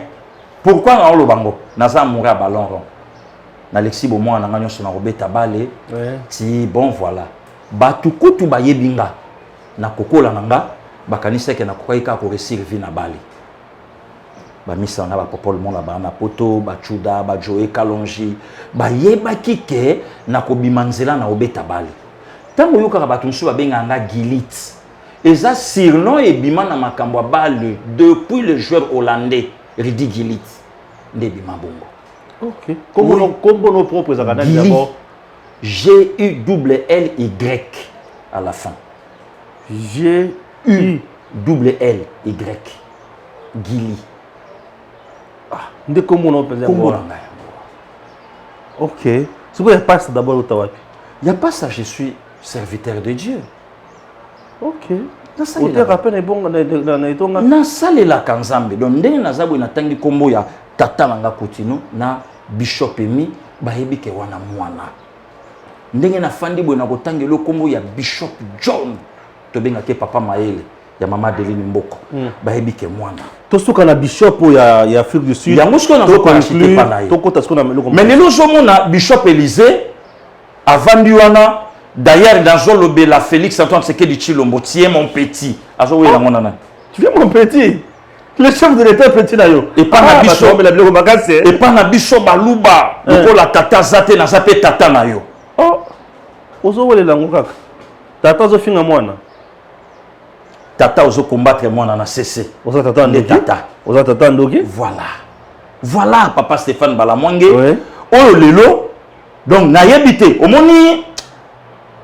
Pourquoi na olobango? Naza moura ballon rond. Na Alexis Bomo na nganyo sona obeta balé. Si bon voilà. Batu kutu ba yebinga na kokola nanga bakanisa ke na kokaika ko resirvi na bali. Ba misa na ba popol mon la ba na poto ba chuda ba Joe Kalonji ba yeba kike na kobimanzela na obeta bali. Tango yoka batu nsu ba benga nga Gilit. Eza surnom et bima na makambo bali depuis le joueur hollandais Ridi Gilit. Nde bima bongo. OK. Comment nos propres académies d'abord G-U-L-L-Y à la fin. G-U-L-L-Y. Gili. Ah, de comment on peut dire OK. C'est quoi il passe d'abord au Tawapi? Il n'y a pas ça, je suis serviteur de Dieu. OK. On te rappelle bon dans itonga. Na salela kanzambe. Donc ndenge nazabwe na tangi kombo ya tata nanga Kotino na Bishop Emi bayebi ke wana mwana. Ndenge na fandi bwe na kotangelo kombo ya Bishop John to benga ke papa Maele ya mama Deline Mboko bayebi ke mwana. To soka na Bishop ya Afrique du Sud. Ya musko na zo ko acheter pa na ye. To kota soka na meloko. Mais lelo zo mona Bishop Élysée avant Diwana, d'ailleurs, dans le la Félix Antoine Tshisekedi Tshilombo, tiens mon petit. Tu viens mon petit. Le chef de l'État petit là yo. Et pas na biso. Et pas na biso baluba. Loko la tata zate na zape tata na yo. Oh. Ozo wele lango kaka. Tata zo finga mwana. Tata ozo combattre mwana na CC. Ozo tata ndoki. Tata. Ozo tata ndoki. Voilà. Voilà papa Stéphane Balamwange. Ouais. Oyo lelo. Donc na yebite. Omoni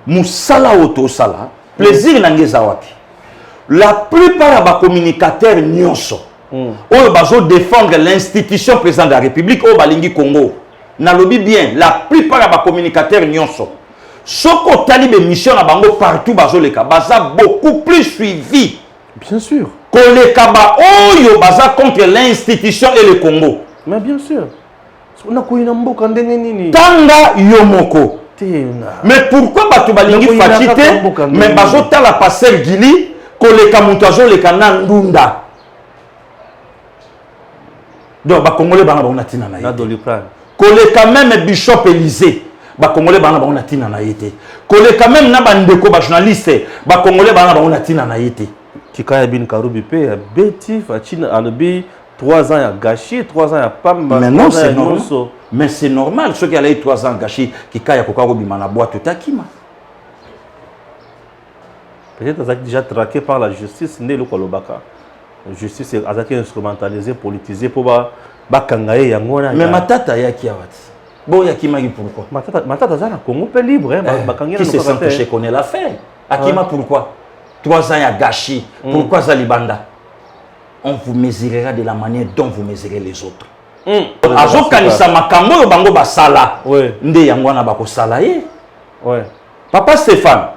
musala auto sala. Plaisir na ngeza wapi. La plupart des communicateurs nyonso oyo bazo défendre l'institution président de la République au balingi Congo. Na lobi bien, la plupart des communicateurs nyonso. Soko tali be mission na bango partout bazo leka baza beaucoup plus suivi. Bien sûr. Koleka ba oyo baza contre l'institution et le Congo. Mais bien sûr. On a koina mboka ndenge nini. Tanga yomoko. Mais pourquoi batu balingi fatité mais bazo tala passer Gili koleka mutazo le kana ndunda. Donc ba congolais bana ba tina na na doliprane. Koleka même Bishop Élysée ba congolais bana ba tina na yete. Koleka même na bandeko ba journaliste ba congolais bana ba tina na yete. Kikaya bin Karubi pe beti fachina alobi 3 ans à gâché, 3 ans à pam. Mais non, c'est normal. Mais c'est normal ceux qui allaient 3 ans gâché Kikaya Kokarobi mana boîte tout akima. Peut-être qu'ils déjà traqué par la justice, né le Kolobaka. La justice est instrumentalisée, politisée pour bakangaye yangona. Mais matata yaki awati. Bon yakimaki pourquoi? Matata zana Congo peut libre hein, qui se sent touché connaît l'affaire. Akima pourquoi? 3 ans à gâchis. Pourquoi Zalibanda? On vous mesurera de la manière dont vous mesurez les autres. Azo kanisa makambo yo bango basala. Nde yangwana bako sala ye. Ouais. Papa Stéphane,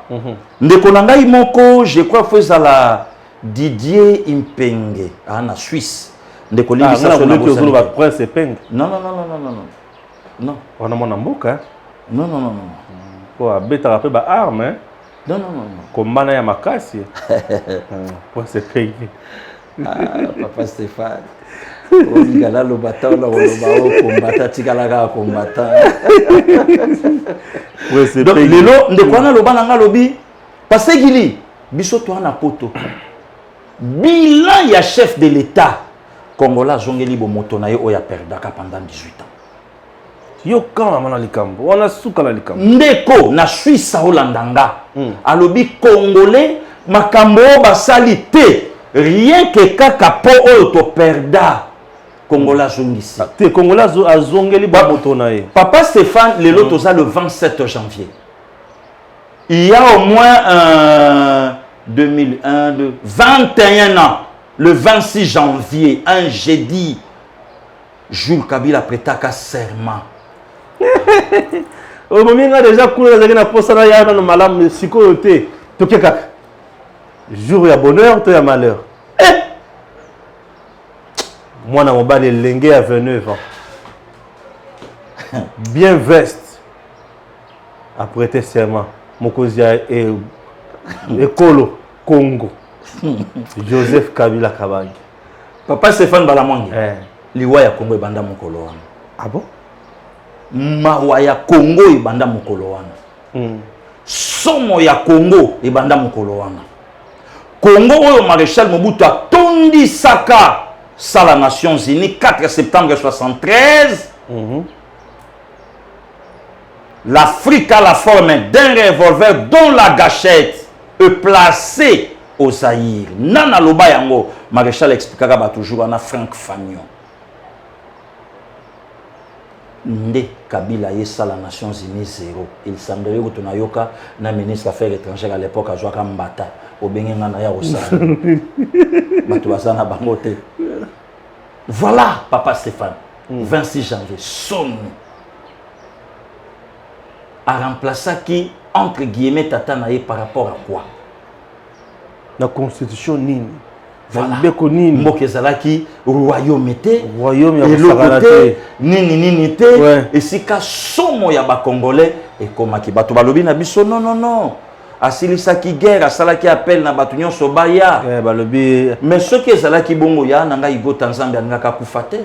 Ndekonanga Imoko, je crois que c'est la Didier Impenge, en Suisse. Ndekonanga Imoko, Prince Impenge. Non, non, non, non, non, non. Non. On a mon ambouk, hein? Non, non, non, non. Pour bêta rappeler ba arme, hein? Non, non, non, non. Comme Manaya Makasi. Prince Impenge. Papa Stéphane. On gala le bata on le combattant tigala combattant. Donc lelo ndekwana loba nanga lobi parce que gili biso to na poto. Bilan ya chef de l'État congolais zongeli bo moto na ye oya perdaka pendant 18 ans. Yo kama mana likambo wana suka na likambo. Ndeko na Suisse Holandanga. Alobi congolais makambo basali te rien que kaka po oyo to perda. Congolais zongisi. Te Congolais azongeli ba motonaye. Papa Stéphane le lot le 27 janvier. Il y a au moins 2001 21 ans le 26 janvier un jeudi Jules Kabila prêtaka serment. Au moment où déjà coulé dans la poste là ya na malam siko te to keka. Jour ya bonheur to ya malheur. Moi, je suis lengue à 29 ans. Bien veste. Après tes serments. Mokozia et Ekolo, Congo. Joseph Kabila Kabangi. Papa Stéphane Balamwange. Liwa ya Congo ebanda mokolo wana. Ah bon? Mawa ya Congo ebanda mokolo wana. Somo ya Congo ebanda mokolo wana. Congo oyo Maréchal Mobutu atondi saka ça la Nations Unies 4 septembre 1973. L'Afrique a la forme d'un revolver dont la gâchette est placée au Zaïre. Nana Loba Yango, Maréchal expliquera toujours à Franck Fagnon. Nde Kabila yesa la Nations Unies 0. Il semblerait que Tonayoka, na ministre des Affaires étrangères à l'époque, a joué à Mbata. Au Bengenga na ya Osara. Batouazana Bangote. Voilà, Papa Stéphane, 26 janvier, sonne. A remplacé qui, entre guillemets, Tatanaye par rapport à quoi? La constitution Nini. Voilà. Mbokezalaki, royaume était, royaume et l'autre Nini était, et si ka somo ya ba Congolais, et comme qui bato balobi na biso, non, non, non. Asilisaki guerre, asalaki appel na bato nyonso baya. Mais ce qui est zalaki bongo ya nanga igo Tanzambia nga ka kufate.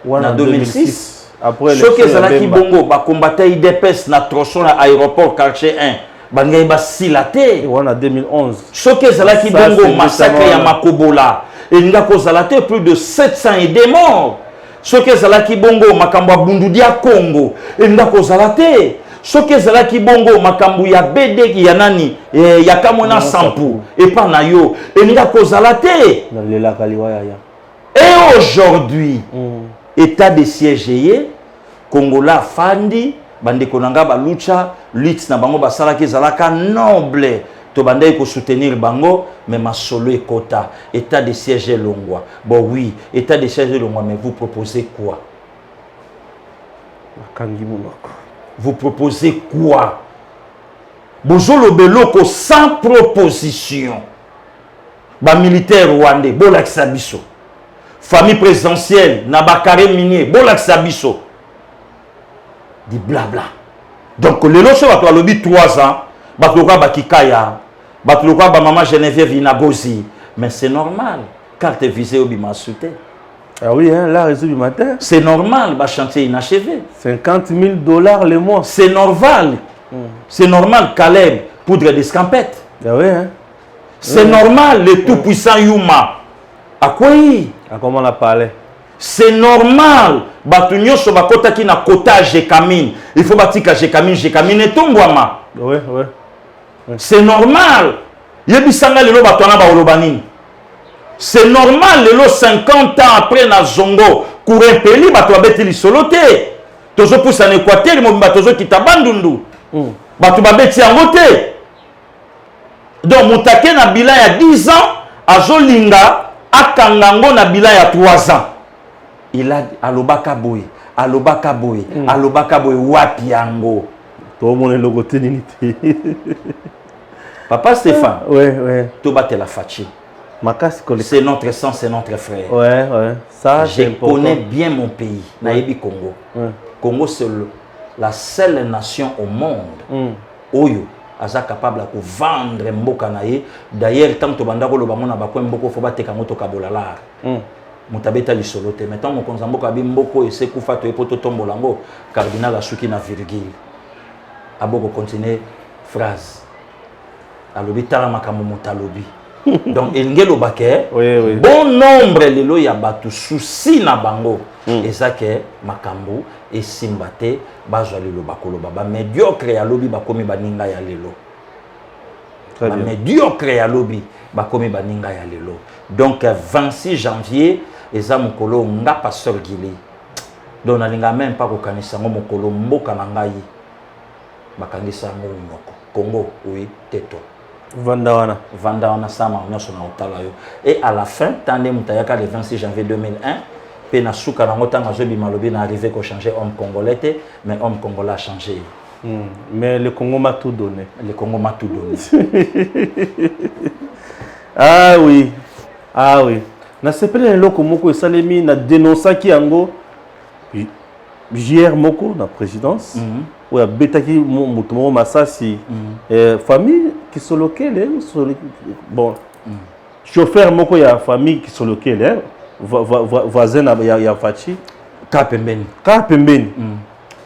En 2006. Après ce que Zalaki Bongo, ba combattre IDPS na tronçon à aéroport quartier 1, bangay ba silaté. Et on a 2011. Ce que Zalaki Bongo massacre ya Makobola, et nga ko zalaté plus de 700 et des morts. Ce que Zalaki Bongo makambo bundudia Congo, et nga ko zalaté. Ce que Zalaki Bongo makambo ya BD ki ya nani, ya kamona sampu et pas na yo, et nga ko zalaté. Na lela kaliwa ya. Et aujourd'hui, état de siège Congola fandi bande konanga ba lucha lutte na bango basala ki zalaka noble to bande ko soutenir bango mais ma solo ekota état de siège longwa. Bon oui, état de siège longwa, mais vous proposez quoi? Vous proposez quoi? Bozolo beloko sans proposition. Ba militaire rwandais bolakisa biso. Famille présidentielle, Nabakare minier, Bolaksa Bisso. Dit blabla. Donc, le loso va lobby 3 ans, Batloka Bakikaya, Batloka Maman Geneviève Inagozi. Mais c'est normal, carte visée au Bimasouté. Ah oui, hein, là, réseau du matin. C'est normal, bah chantier inachevé. $50,000 le mois. C'est normal. C'est normal, Caleb, poudre d'escampette. Ah oui, hein. C'est normal, le tout-puissant Yuma. À quoi il? À comment on a parlé? C'est normal. Batunyo so bakota ki na kota Jekamine. Il faut batika Jekamine et tombwama. Oui, oui. C'est normal. Yebisanga lelo batwana ba olobani. C'est normal lelo 50 ans après na zongo courir peli batwa betili soloté. Tozo poussa en Équateur mo batozo kitabandundu. Batu babeti angote. Donc mutake na bilan ya 10 ans azolinga akangango na bilan ya 3 ans. Il a alobaka boy, alobaka boy, alobaka boy wapi yango. Tout le monde est logo ténité. Papa Stéphane. Ouais, ouais. Tout bate la fachi. C'est notre sang, c'est notre frère. Ouais, ouais. Ça, je connais bien mon pays, Naïbi Congo. Congo, c'est la seule nation au monde. Oyo. Aza capable de vendre mboka naye. D'ailleurs, tant que bandako lo bamona bakwe mboko faut bateka moto kabolala. Mutabeta li solote. Maintenant mon konzambo kabi mboko et se kufa to epoto tombolango cardinal asuki na virgule. Aboko continuer phrase. Alobi tala makambo motalobi. Donc engelo baké. Bon nombre lelo ya batu souci na bango. Ezake makambo et simbate bazwa lelo bakolo baba médiocre ya lobi bakomi baninga ya lelo. Très bien. Médiocre ya lobi bakomi baninga ya lelo. Donc 26 janvier eza mokolo nga pasteur Gili. Donc nalinga même pas ko kanisa ngo mokolo mboka na ngai. Bakangisa ngo nyoko. Congo oui teto. Vandawana sama nyoso na otala yo. Et à la fin tande mutayaka le 26 janvier 2001 pe na suka na ngotanga zobi malobi na arrivé ko changer homme congolais mais homme congolais a changé. Mais le Congo m'a tout donné. Le Congo m'a tout donné. Ah oui. Ah oui. Na sepele loko moko esalemi na dénonça ki yango JR moko na présidence. Ou ya betaki mutumo masasi famille qui sont locales bon chauffeur moko ya famille qui sont locales voisin ya fachi ka pembeni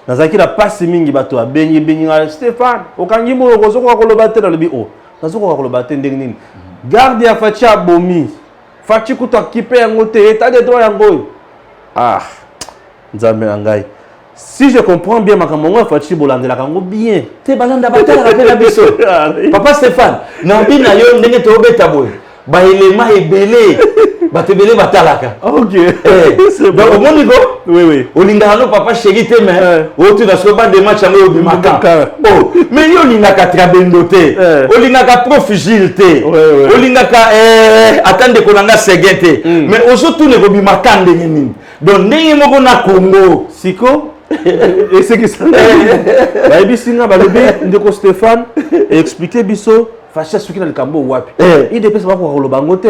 nazaki na pasi mingi bato abengi Stéphane okangi mo kozoko koloba te na lobi o nazoko koloba te ndenge nini garde ya fachi abomi fachi kuto akipe yango te eta de droit yango ah nzambe na ngai. Si je comprends bien, ma fachi bolandela kango bien. Te balanda batala rapela biso. Papa Stéphane, nambi na yo ndenge to beta boy. Ba elema ebele. Ba te bele batalaka. OK. C'est bon. Donc on go? Oui oui. Olinga no papa chéri te mais o tu na so ba de match ngo obimaka. Oh, mais yo linga ka trabendo te. Olinga ka profugil te. Olinga ka attendre ko nanga segete. Mais ozo tu ne obimaka ndenge nini. Donc ndenge moko na Congo. Siko et c'est que ça. Ba bisinga ba lobi ndeko Stéphane expliquer biso facha suki na likambo wapi. Il dépêche ba ko lobango te.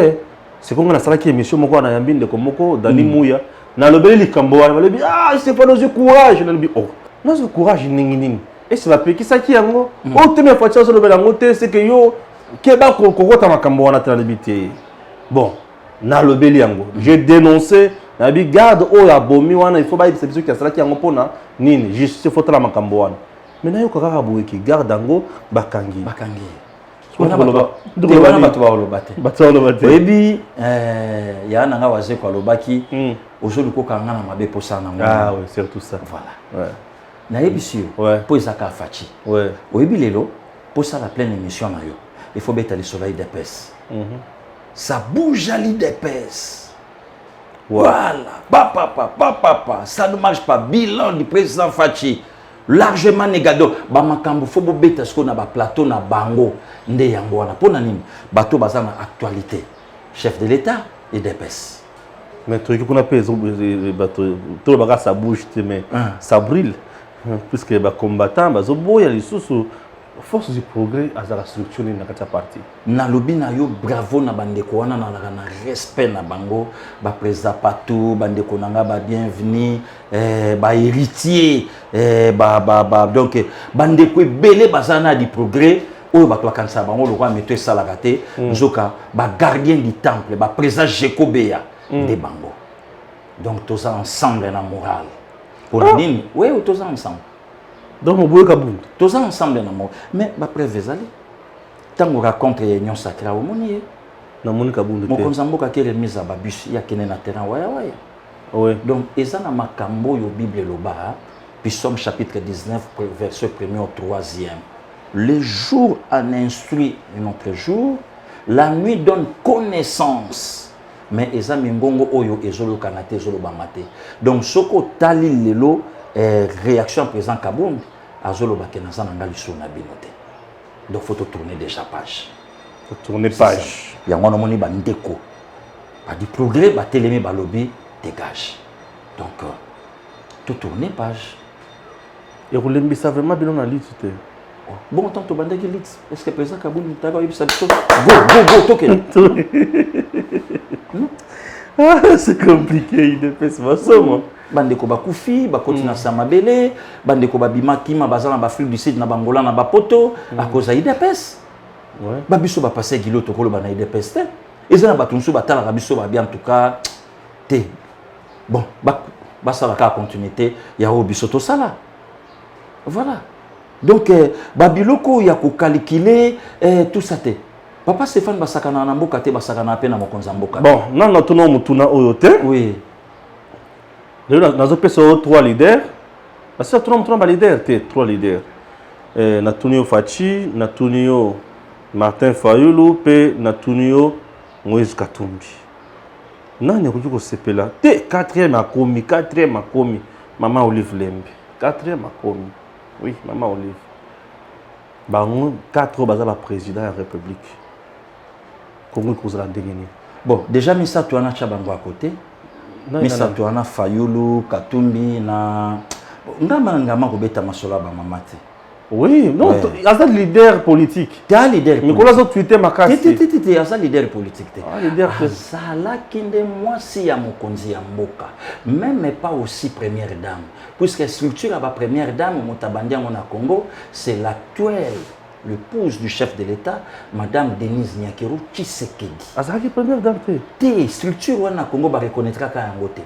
C'est comme on a salaki émission moko na yambi ndeko moko Dani Mouya. Na lobeli likambo wa ba lobi ah Stéphane ozo courage na lobi oh. Nazo courage ningi ningi. Et c'est va peki saki yango. O te me facha zo lobela ngote c'est que yo keba ko kota makambo wana tala libité. Bon, na lobeli yango. J'ai dénoncé nabi garde o ya bomi wana il faut ba c'est biso ki asala ki yango pona nini juste faut tala makambo wana mais nayo kaka boye ki garde ngo bakangi wana bato baoloba te oyebi ya nanga waze kwa lobaki ozolukoka nga na mabe posana nango ah oui surtout ça voilà nayebi si yo po ezaka afaci oyebi lelo posala pleine émission na yo il faut beta le soleil d'épaisse ça bouge à l'île d'épaisse voilà papa ça ne marche pas bilan du président Fachi largement négatif ba makambo faut beta ce qu'on a ba plateau na bango nde yango wana pona nini bato baza na actualité chef de l'état et d'épaisse mais truc qu'on appelle bato tout le ça bouge mais ça brille puisque ba combattant bazo boya lisusu force du progrès à la structure na kata parti na lobi na yo bravo na bandeko wana na respect na bango ba président Patou bandeko nanga ba bienvenue ba héritier donc bandeko belé bazana du progrès oyo bato bakanisa bango lokwa meto esalaka te nzoka ba gardien du temple ba président Jekobeya de bango donc tous ensemble na moral pour nini oui tous ensemble donc mon boye kabund tous ensemble na moral mais ba prévezali tango raconte réunion sacrée au monier na moni kabund te mokonza mboka ke remise à babus ya kene na terrain waya oui donc ezana makambo yo bible loba Psaume chapitre 19 verset 1er au 3e le jour en instruit notre jour la nuit donne connaissance mais eza mingongo oyo ezolo kanate ezolo bamate donc soko tali lelo réaction présent Kabound azolo bakena sana ngali sona binote donc faut tourner déjà page faut tourner page yango na moni ba ndeko ba di progrès ba telemi ba lobby dégage donc tout tourner page et rolembisa vraiment bien na lutte te bon tant to bandaki lutte est-ce que président Kabound ta ba yebisa biso go token c'est compliqué il fait ça moi bandeko bakufi bakoti na samabele bandeko babimaki ma bazana ba Afrique du Sud na bangola na bapoto à cause IDPS ba biso ba passer gilo to kolo ba na IDPS te ezana batunsu batala ka biso ba bien en tout cas te bon ba ça la continuité ya o biso to sala voilà donc babiloko ya ko calculer tout ça te papa Stéphane basakana na mboka te basakana pe na mokonza mboka bon non non tono mutuna oyo te oui nazo pesa trois leaders parce que tono ba leader te trois leaders Natunio Fachi Natunio Martin Fayulu pe Natunio Moïse Katumbi nani akujuko sepela te 4e akomi maman Olive Lembe 4e akomi oui maman Olive bango 4 baza ba président de la République Congo kozala ndengeni bon déjà misa tu ana chabango à côté misa tu ana Fayulu Katumbi na ngama ko beta masola ba mamate oui non asa leader politique ta leader mais kola zo tweeter makasi te asa leader politique te leader sala kinde mwasi ya mokonzi ya mboka même pas aussi première dame puisque structure ba première dame motabandi yango na Congo c'est l'actuelle l'épouse du chef de l'État, Madame Denise Nyakero Tshisekedi. Azaki première dame te structure wana Congo ba reconnaîtra ka yango te.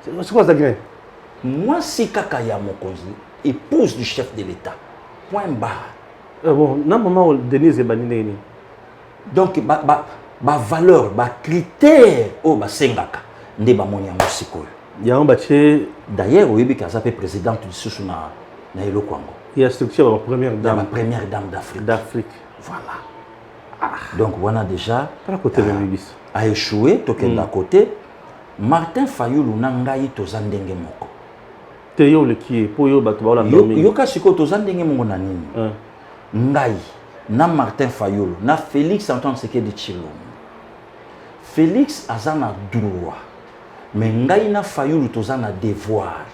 C'est quoi ça gré? Moi si kaka ya mokonzi, épouse du chef de l'État. Point barre. Bon, na maman Denise banine ni. Donc ba valeur, ba critère o ba sengaka nde ba moni yango sikoyo. Ya on che d'ailleurs oyebi ka za pe présidente du susu na elo Congo. Il y a structure la première dame. La première dame d'Afrique. Voilà. Donc voilà déjà a échoué token d'à côté. Martin Fayulu nangai tozandenge moko. Te yo le qui pour yo bato ba la nomi. Yo ka siko tozandenge moko na nini? Ngai na Martin Fayulu na Félix Antoine Tshisekedi Tshilombo. Félix azana droit. Mais ngai na Fayulu tozana devoir.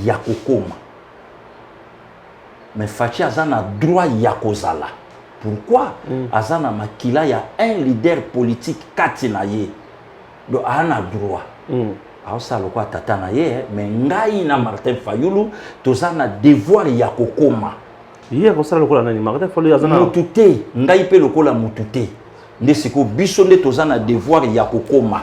Ya kokoma. Mais Fachi azana droit ya kozala. Pourquoi? Azana makila ya un leader politique katina ye. Donc ana droit. Aosa lokwa tata na ye, mais ngai na Martin Fayulu tozana devoir ya kokoma. Hier ko sala lokola nani Martin Fayulu azana mutute, ngai pe lokola mutute. Nde siko biso nde tozana devoir ya kokoma.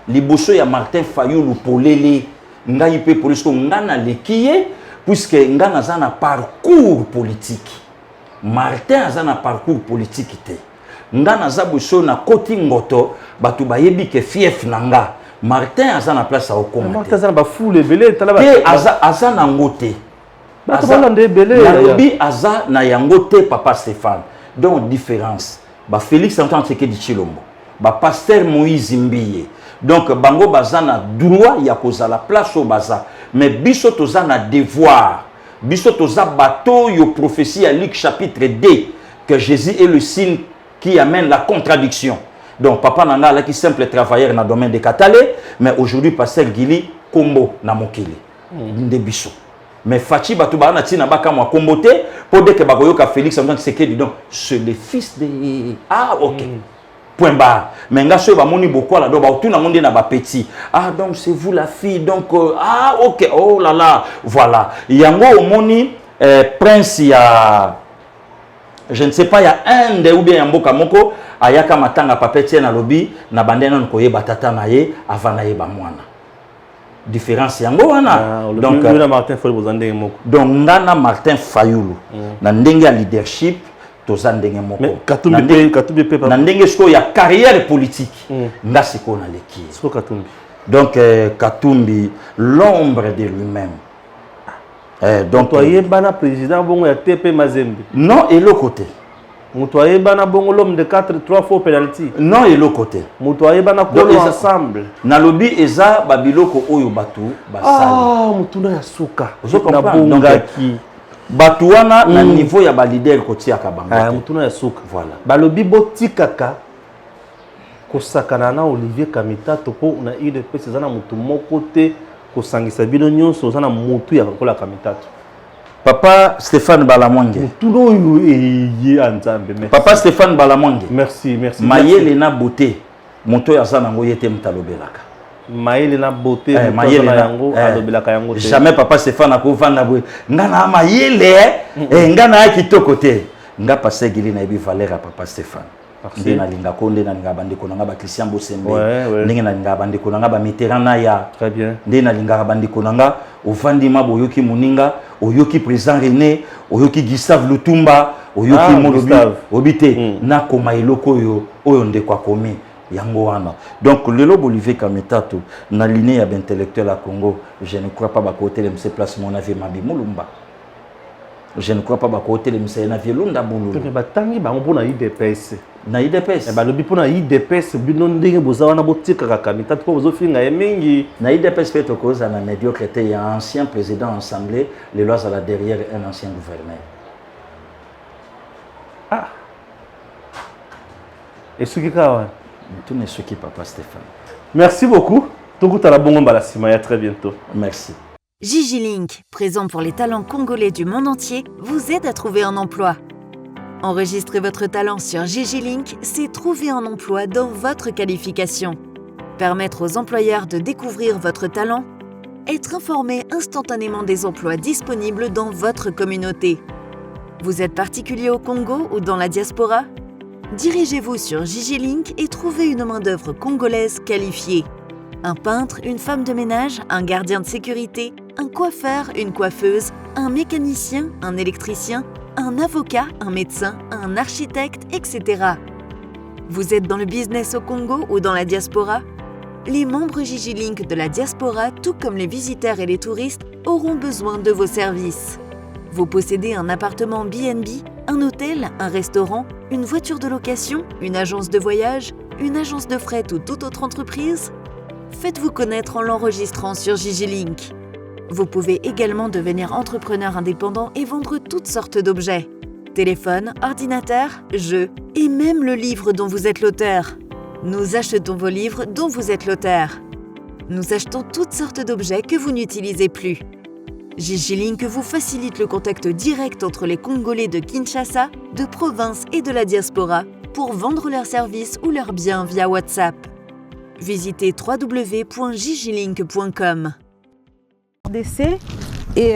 liboso ya Martin Fayulu polele ngai pe police ko ngana lekiye puisque ngana zana parcours politique. Martin azana parcours politique te. Ngana zabuso na koti ngoto batu bayebi ke fief nanga. Martin azana place à okoma. Martin azana ba foule belé talaba. Te azana ngote. Azana de belé. Nalobi aza na yangote papa Stéphane. Donc différence. Ba Félix Antoine Tshisekedi Tshilombo. Ba pasteur Moïse Mbiye. Donc bango bazana droit ya kozala place au baza. Mais biso tozana devoir. Biso toza bateau yo prophétie à Luc chapitre 2 que Jésus est le signe qui amène la contradiction. Donc papa nanga là qui simple travailleur dans le domaine de Katale, mais aujourd'hui pasteur Gili Kombo na mokili. Nde biso. Mais Fachi batu ba na tina baka mwa kombote pour dire que bakoyoka Félix Antoine Tshisekedi donc c'est le fils de OK. Point barre. Mais nga so ba moni beaucoup là do ba tout na monde na ba petit. Ah donc c'est vous la fille donc OK. Oh là là, voilà. Yango moni prince ya je ne sais pas, il y a un de ou bien Yamboka Moko ayaka matanga papetier na lobby na bandena no koyeba tata na ye avant na yeba mwana. Différence yango wana. Donc Martin Fayulu bozandenge moko. Donc ngana Martin Fayulu na ndenge leadership tozandenge moko. Mais Katumbi pe na ndenge sko ya carrière politique. Nga siko na leki. Siko Katumbi. Donc Katumbi l'ombre de lui-même. Donc toi yebana président bongo ya TP Mazembe. Non et l'autre côté. Moutoye bana bongo l'homme de 3 fois penalty. Non et l'autre côté. Moutoye bana kolo ensemble. Na lobby eza babiloko oyo batu basali. Ah mutuna ya suka. Na bongaki. Batu wana na niveau ya ba leader kotiaka bango. Ah mutuna ya suka. Voilà. Balobi botikaka kosakana na Olivier Kamitato po na UDPS zana mutu moko te kosangisa bino nyonso zana mutu ya kola Kamitato. Papa Stéphane Balamwange. Papa Stéphane Balamwange. Merci, merci. Mayele na beauté. Moto ya zana ngo yete mtalobelaka. Mayele na beauté, mayele na yango alobelaka yango te. Jamais papa Stéphane akovanda bwe. Ngana mayele ngana kitoko te. Nga passé gili na ebi valeur papa Stéphane. Ndenge na linga konde na linga bandeko na nga ba Christian Bosembe. Ndenge na linga bandeko na nga ba Mitterrand na ya. Très bien. Ndenge na linga bandeko na nga ovandi maboyoki muninga, oyoki président René, oyoki Gustave Lutumba, oyoki Molobi, obité na koma eloko oyo ndeko akomi yango wana. Donc lelo Olivier Kamitato na ligne ya intellectuel à Congo, je ne crois pas ba côté le monsieur place mon avis Mabi Mulumba. Je ne crois pas ba côté le monsieur na Violunda Bulu. Mais batangi ba on na IDPS. Na IDPS. Ba lobi pona IDPS bino ndenge bozawana botika ka Kamitato ko bozofinga emingi. Na IDPS fait cause à la médiocrité, il y a un ancien président assemblée, les lois à la derrière un ancien gouverneur. Ah. Et ce qui kawa. Tout n'est ce qui papa Stéphane. Merci beaucoup. Tokuta la bongo balasima à très bientôt. Merci. Gigi Link, présent pour les talents congolais du monde entier, vous aide à trouver un emploi. Enregistrer votre talent sur Gigi Link, c'est trouver un emploi dans votre qualification. Permettre aux employeurs de découvrir votre talent, être informé instantanément des emplois disponibles dans votre communauté. Vous êtes particulier au Congo ou dans la diaspora? Dirigez-vous sur Gigi Link et trouvez une main-d'œuvre congolaise qualifiée. Un peintre, une femme de ménage, un gardien de sécurité, un coiffeur, une coiffeuse, un mécanicien, un électricien, un avocat, un médecin, un architecte, etc. Vous êtes dans le business au Congo ou dans la diaspora? Les membres Gigi Link de la diaspora, tout comme les visiteurs et les touristes, auront besoin de vos services. Vous possédez un appartement B&B, un hôtel, un restaurant, une voiture de location, une agence de voyage, une agence de fret ou toute autre entreprise? Faites-vous connaître en l'enregistrant sur Gigi Link. Vous pouvez également devenir entrepreneur indépendant et vendre toutes sortes d'objets. Téléphone, ordinateur, jeux et même le livre dont vous êtes l'auteur. Nous achetons vos livres dont vous êtes l'auteur. Nous achetons toutes sortes d'objets que vous n'utilisez plus. Gigi Link vous facilite le contact direct entre les Congolais de Kinshasa, de province et de la diaspora pour vendre leurs services ou leurs biens via WhatsApp. Visitez www.gigilink.com. RDC et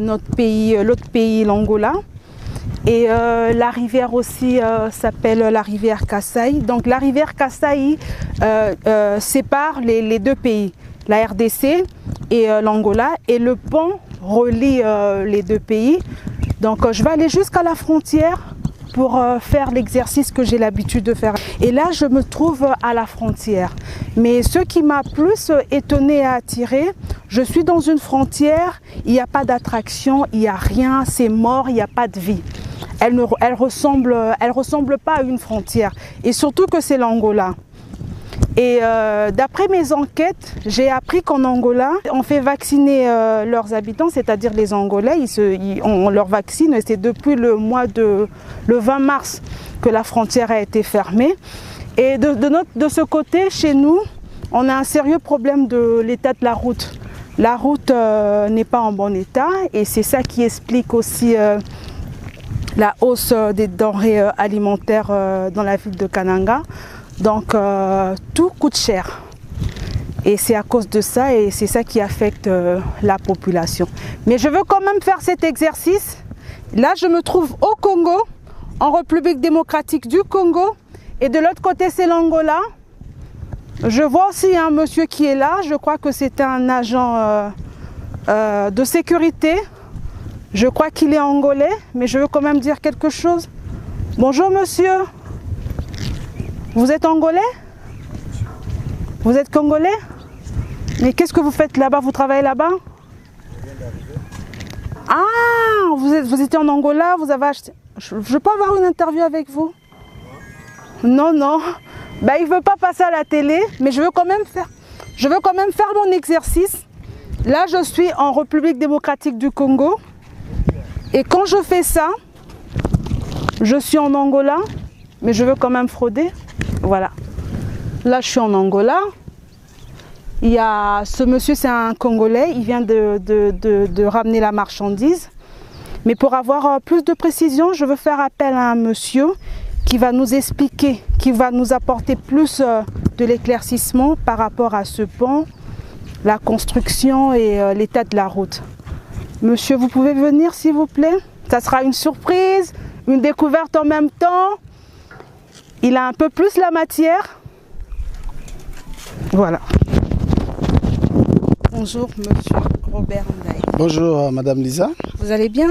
notre pays, l'autre pays, l'Angola. Et la rivière aussi s'appelle la rivière Kasaï. Donc la rivière Kasaï sépare les deux pays, la RDC et l'Angola. Et le pont relie les deux pays. Donc je vais aller jusqu'à la frontière pour faire l'exercice que j'ai l'habitude de faire. Et là, je me trouve à la frontière. Mais ce qui m'a plus étonnée et attirée, je suis dans une frontière, il n'y a pas d'attraction, il n'y a rien, c'est mort, il n'y a pas de vie. Elle ressemble pas à une frontière. Et surtout que c'est l'Angola. Et d'après mes enquêtes, j'ai appris qu'en Angola, on fait vacciner leurs habitants, c'est-à-dire les Angolais, on leur vaccine, et c'est depuis le 20 mars que la frontière a été fermée. Et de ce côté, chez nous, on a un sérieux problème de l'état de la route. La route n'est pas en bon état et c'est ça qui explique aussi la hausse des denrées alimentaires dans la ville de Kananga. Donc tout coûte cher et c'est à cause de ça et c'est ça qui affecte la population. Mais je veux quand même faire cet exercice. Là je me trouve au Congo, en République démocratique du Congo et de l'autre côté c'est l'Angola. Je vois aussi un monsieur qui est là, je crois que c'est un agent de sécurité. Je crois qu'il est angolais, mais je veux quand même dire quelque chose. Bonjour monsieur. Vous êtes angolais? Vous êtes congolais? Mais qu'est-ce que vous faites là-bas? Vous travaillez là-bas? Ah, vous étiez en Angola, vous avez acheté... Je peux avoir une interview avec vous? Non, non. Ben, il ne veut pas passer à la télé, mais je veux quand même faire mon exercice. Là, je suis en République démocratique du Congo. Et quand je fais ça, je suis en Angola, mais je veux quand même frauder. Voilà. Là, je suis en Angola. Il y a ce monsieur, c'est un Congolais. Il vient de ramener la marchandise. Mais pour avoir plus de précision, je veux faire appel à un monsieur qui va nous expliquer, qui va nous apporter plus de l'éclaircissement par rapport à ce pont, la construction et l'état de la route. Monsieur, vous pouvez venir s'il vous plaît? Ça sera une surprise, une découverte en même temps. Il a un peu plus la matière. Voilà. Bonjour, monsieur Robert Ndaye. Bonjour, madame Lisa. Vous allez bien?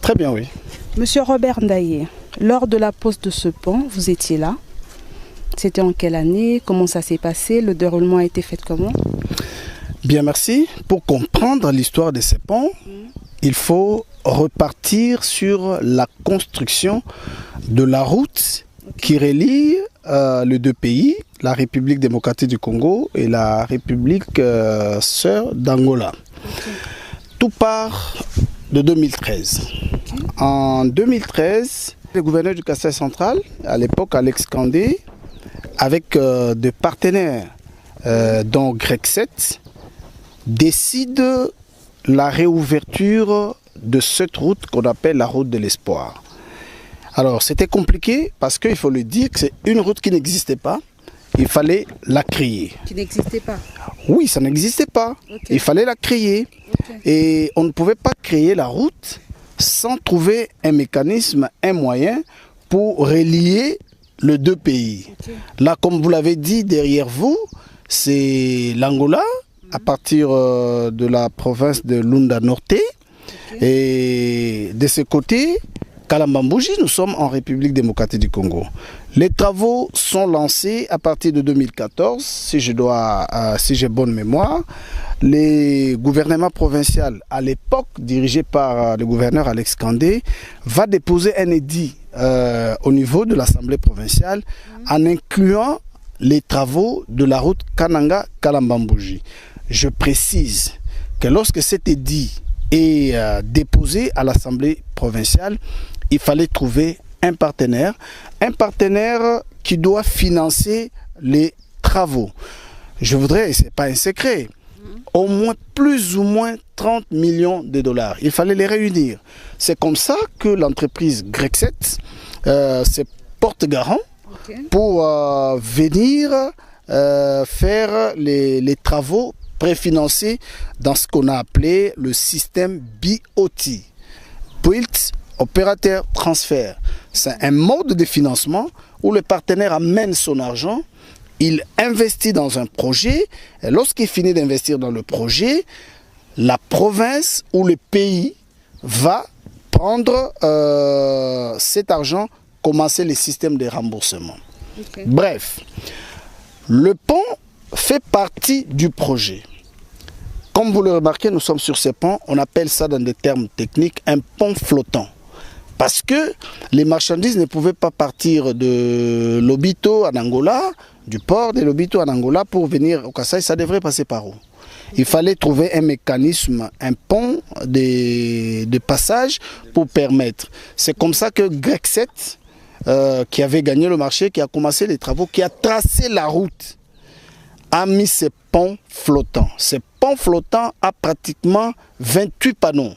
Très bien, oui. Monsieur Robert Ndaye, lors de la pose de ce pont, vous étiez là. C'était en quelle année? Comment ça s'est passé? Le déroulement a été fait comment? Bien, merci. Pour comprendre l'histoire de ces ponts, il faut repartir sur la construction de la route qui relie les deux pays, la République démocratique du Congo et la République sœur d'Angola. Okay. Tout part de 2013. Okay. En 2013, le gouverneur du Kasaï central, à l'époque Alex Kandé, avec des partenaires dont Greg 7, décide la réouverture de cette route qu'on appelle la route de l'espoir. Alors c'était compliqué parce qu'il faut le dire que c'est une route qui n'existait pas. Il fallait la créer. Qui n'existait pas? Oui, ça n'existait pas. Okay. Il fallait la créer. Okay. Et on ne pouvait pas créer la route sans trouver un mécanisme, un moyen pour relier les deux pays. Okay. Là, comme vous l'avez dit, derrière vous, c'est l'Angola, à partir de la province de Lunda Norte. Et de ce côté, Kalambambouji, nous sommes en République démocratique du Congo. Les travaux sont lancés à partir de 2014, si j'ai bonne mémoire. Le gouvernement provincial, à l'époque dirigé par le gouverneur Alex Kandé, va déposer un édit au niveau de l'Assemblée provinciale en incluant les travaux de la route Kananga-Kalambambouji. Je précise que lorsque cet édit est déposé à l'Assemblée provinciale, il fallait trouver un partenaire qui doit financer les travaux. Je voudrais, ce n'est pas un secret, au moins plus ou moins 30 millions de dollars. Il fallait les réunir. C'est comme ça que l'entreprise Grexet se porte garant pour venir faire les travaux préfinancés dans ce qu'on a appelé le système BOT, Built opérateur transfert. C'est un mode de financement où le partenaire amène son argent, il investit dans un projet, et lorsqu'il finit d'investir dans le projet, la province ou le pays va prendre cet argent, commencer le système de remboursement. Okay. Bref, le pont fait partie du projet. Comme vous le remarquez, nous sommes sur ce pont, on appelle ça dans des termes techniques un pont flottant. Parce que les marchandises ne pouvaient pas partir de Lobito en Angola, du port de Lobito en Angola pour venir au Kasaï, ça devrait passer par où? Il fallait trouver un mécanisme, un pont de passage pour permettre. C'est comme ça que Grexet, qui avait gagné le marché, qui a commencé les travaux, qui a tracé la route, a mis ce pont flottant. Ce pont flottant a pratiquement 28 panneaux.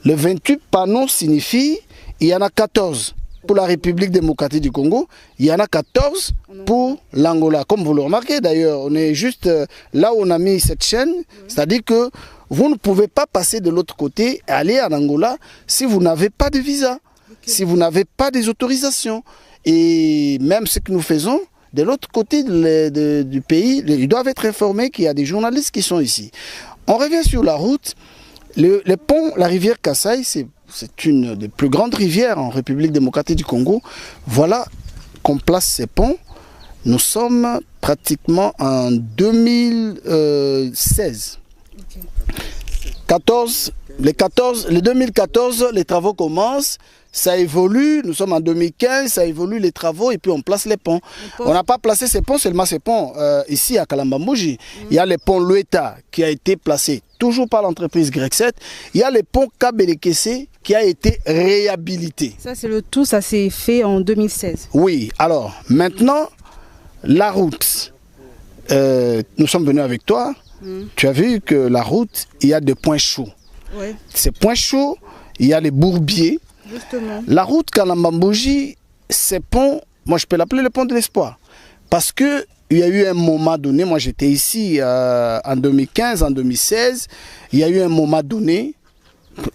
Le 28 panneaux signifie il y en a 14 pour la République démocratique du Congo, il y en a 14 pour l'Angola. Comme vous le remarquez d'ailleurs, on est juste là où on a mis cette chaîne, c'est-à-dire que vous ne pouvez pas passer de l'autre côté et aller en Angola si vous n'avez pas de visa, si vous n'avez pas des autorisations. Et même ce que nous faisons, de l'autre côté du pays, ils doivent être informés qu'il y a des journalistes qui sont ici. On revient sur la route. Le pont, la rivière Kasaï, c'est une des plus grandes rivières en République démocratique du Congo. Voilà qu'on place ces ponts. Nous sommes pratiquement en 2016. Le 2014, les travaux commencent. Ça évolue, nous sommes en 2015, ça évolue les travaux et puis on place les ponts. On n'a pas placé ces ponts, seulement ces ponts ici à Kalambambouji. Il y a le pont Lueta qui a été placé toujours par l'entreprise Grexet. Il y a le pont Kabelekese qui a été réhabilité. Ça c'est le tout, ça s'est fait en 2016. Oui, alors maintenant, la route, nous sommes venus avec toi, tu as vu que la route, il y a des points chauds. Ouais. Ces points chauds, il y a les bourbiers. Justement. La route Kalambambouji, ces ponts, moi je peux l'appeler le pont de l'espoir. Parce qu'il y a eu un moment donné, moi j'étais ici en 2015, en 2016, il y a eu un moment donné,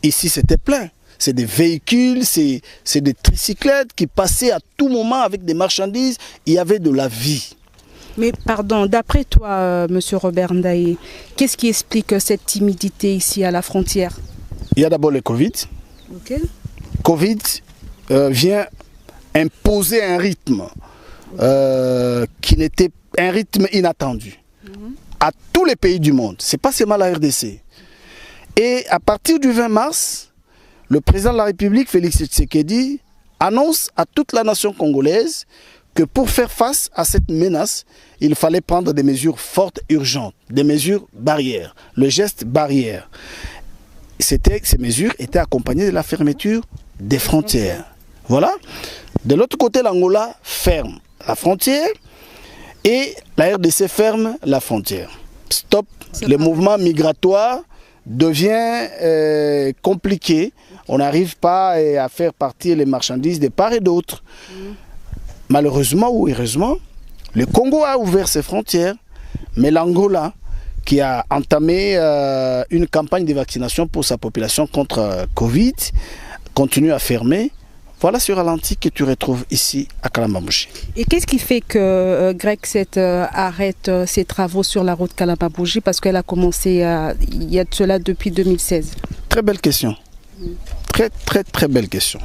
ici c'était plein. C'est des véhicules, c'est des tricyclettes qui passaient à tout moment avec des marchandises, il y avait de la vie. Mais pardon, d'après toi, monsieur Robert Ndaye, qu'est-ce qui explique cette timidité ici à la frontière? Il y a d'abord le Covid. Ok. Covid vient imposer un rythme qui n'était un rythme inattendu à tous les pays du monde. Ce n'est pas seulement la RDC. Et à partir du 20 mars, le président de la République, Félix Tshisekedi, annonce à toute la nation congolaise que pour faire face à cette menace, il fallait prendre des mesures fortes, urgentes, des mesures barrières, le geste barrière. Ces mesures étaient accompagnées de la fermeture des frontières. Voilà. De l'autre côté, l'Angola ferme la frontière et la RDC ferme la frontière. Stop. Le mouvement migratoire devient compliqué. On n'arrive pas à faire partir les marchandises de part et d'autre. Malheureusement ou heureusement, le Congo a ouvert ses frontières, mais l'Angola, qui a entamé une campagne de vaccination pour sa population contre Covid, continue à fermer. Voilà ce ralenti que tu retrouves ici à Kalambambouji. Et qu'est-ce qui fait que Grexet arrête ses travaux sur la route Kalambambouji parce qu'elle a commencé il y a de cela depuis 2016? Très belle question. Très belle question.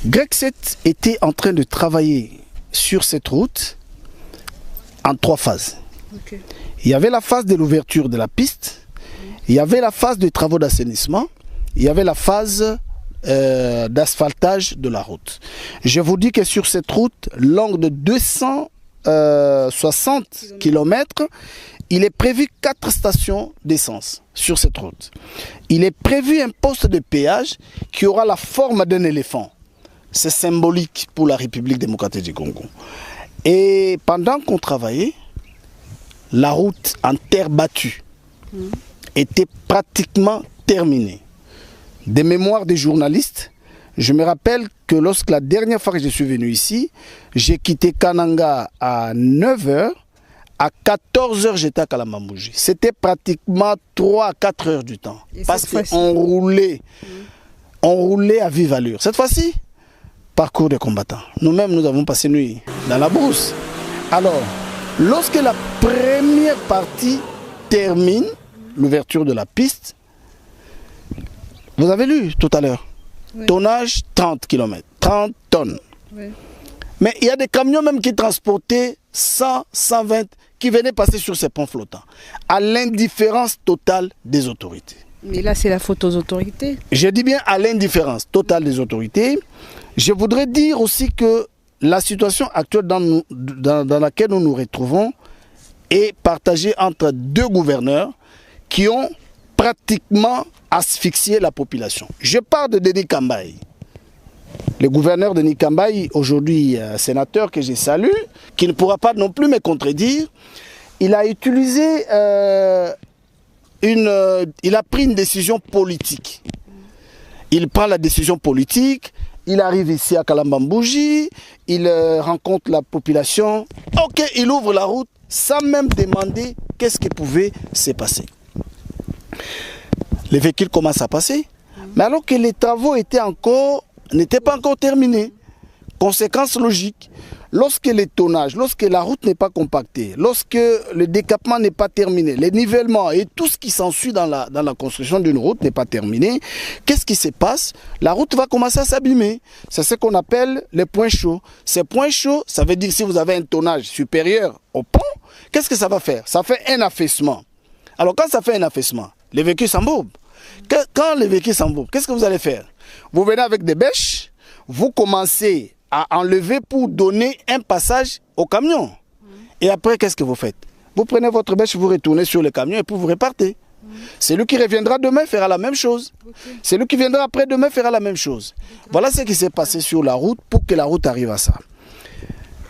Grexet était en train de travailler sur cette route en 3 phases. Okay. Il y avait la phase de l'ouverture de la piste, il y avait la phase des travaux d'assainissement, il y avait la phase d'asphaltage de la route. Je vous dis que sur cette route longue de 260 km, il est prévu 4 stations d'essence sur cette route. Il est prévu un poste de péage qui aura la forme d'un éléphant. C'est symbolique pour la République démocratique du Congo. Et pendant qu'on travaillait, la route en terre battue était pratiquement terminée. Des mémoires des journalistes, je me rappelle que lorsque la dernière fois que je suis venu ici, j'ai quitté Kananga à 9 h, à 14 h j'étais à Kalambambouji. C'était pratiquement 3 à 4 heures du temps. Et parce qu'on roulait ont roulé à vive allure. Cette fois-ci, parcours des combattants. Nous-mêmes, nous avons passé nuit dans la brousse. Alors, lorsque la première partie termine, l'ouverture de la piste, vous avez lu tout à l'heure, oui. Tonnage 30 km, 30 tonnes. Oui. Mais il y a des camions même qui transportaient 100, 120, qui venaient passer sur ces ponts flottants, à l'indifférence totale des autorités. Mais là, c'est la faute aux autorités. Je dis bien à l'indifférence totale des autorités. Je voudrais dire aussi que la situation actuelle dans laquelle nous nous retrouvons est partagée entre deux gouverneurs qui ont pratiquement asphyxié la population. Je parle de Denis Kambaye. Le gouverneur Denis Kambaye, aujourd'hui sénateur que je salue, qui ne pourra pas non plus me contredire, il a utilisé, il a pris une décision politique. Il prend la décision politique, il arrive ici à Kalambambouji, il rencontre la population, ok, il ouvre la route sans même demander qu'est-ce qui pouvait se passer. Les véhicules commencent à passer, mais alors que les travaux n'étaient pas encore terminés. Conséquence logique, lorsque les tonnages, lorsque la route n'est pas compactée, lorsque le décapement n'est pas terminé, les nivellements et tout ce qui s'ensuit dans la construction d'une route n'est pas terminé, qu'est-ce qui se passe? La route va commencer à s'abîmer. C'est ce qu'on appelle les points chauds. Ces points chauds, ça veut dire que si vous avez un tonnage supérieur au pont, qu'est-ce que ça va faire? Ça fait un affaissement. Alors quand ça fait un affaissement, les véhicules s'embourbent. Quand les véhicules s'embourbent, qu'est-ce que vous allez faire? Vous venez avec des bêches, vous commencez à enlever pour donner un passage au camion. Et après, qu'est-ce que vous faites? Vous prenez votre bêche, vous retournez sur le camion et puis vous repartez. Celui qui reviendra demain fera la même chose. Celui qui viendra après demain fera la même chose. Voilà ce qui s'est passé sur la route pour que la route arrive à ça.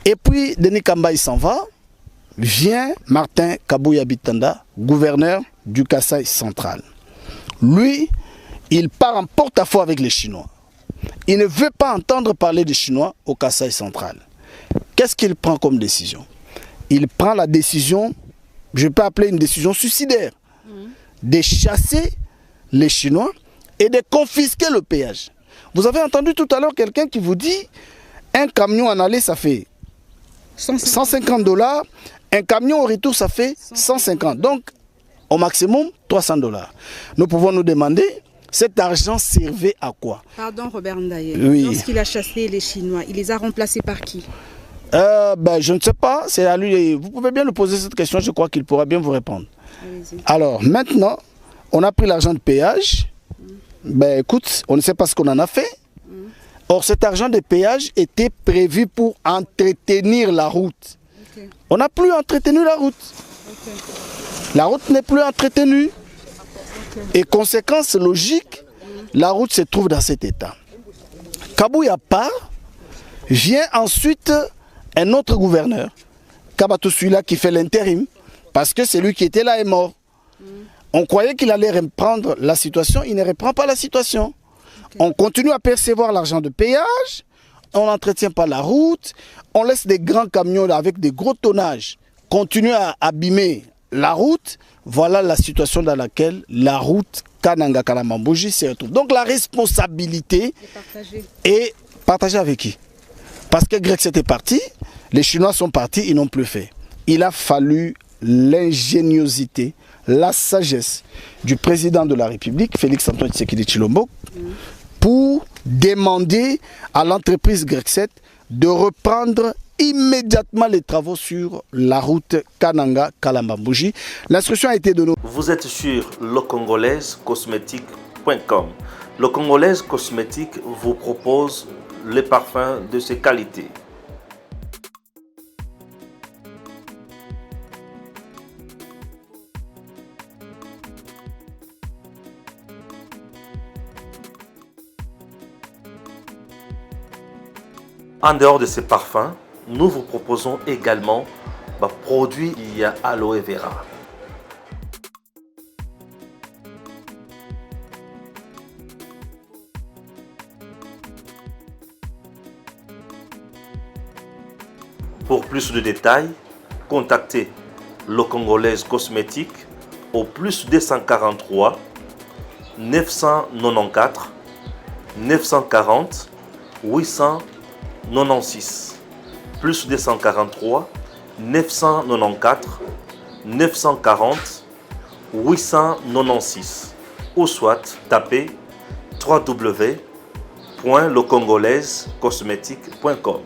Et puis, Denis Kambaye s'en va. Vient Martin Kabouya Bitanda, gouverneur du Kasaï central. Lui, il part en porte-à-faux avec les Chinois. Il ne veut pas entendre parler des Chinois au Kasaï central. Qu'est-ce qu'il prend comme décision? Il prend la décision, je peux appeler une décision suicidaire, de chasser les Chinois et de confisquer le péage. Vous avez entendu tout à l'heure quelqu'un qui vous dit un camion en aller, ça fait 150 $. Un camion au retour, ça fait 150. Donc, au maximum, 300 $. Nous pouvons nous demander, cet argent servait à quoi? Pardon, Robert Ndaye. Oui. Lorsqu'il a chassé les Chinois, il les a remplacés par qui? Je ne sais pas. C'est à lui. Vous pouvez bien lui poser cette question. Je crois qu'il pourra bien vous répondre. Alors, maintenant, on a pris l'argent de péage. Écoute, on ne sait pas ce qu'on en a fait. Or, cet argent de péage était prévu pour entretenir la route. On n'a plus entretenu la route. La route n'est plus entretenue. Et conséquence logique, la route se trouve dans cet état. Kabouya part, vient ensuite un autre gouverneur, Kabatou celui-là qui fait l'intérim, parce que celui qui était là est mort. On croyait qu'il allait reprendre la situation, il ne reprend pas la situation. On continue à percevoir l'argent de péage, on n'entretient pas la route, on laisse des grands camions avec des gros tonnages continuer à abîmer la route. Voilà la situation dans laquelle la route Kananga-Kalambambouji se retrouve. Donc la responsabilité est partagée avec qui? Parce que Grexet est parti, les Chinois sont partis, ils n'ont plus fait. Il a fallu l'ingéniosité, la sagesse du président de la République, Félix-Antoine Tshisekedi Tshilombo, pour demander à l'entreprise Grexet de reprendre immédiatement les travaux sur la route Kananga-Kalambambouji. L'instruction a été donnée. Vous êtes sur lecongolaisecosmétique.com. Le Congolaise Cosmétique vous propose les parfums de ses qualités. En dehors de ces parfums, nous vous proposons également produits qui a aloe vera. Pour plus de détails, contactez le Congolaise Cosmétique au +243 994 940 896 plus 243 994 940 896 ou soit tapez www.lecongolaisecosmétique.com.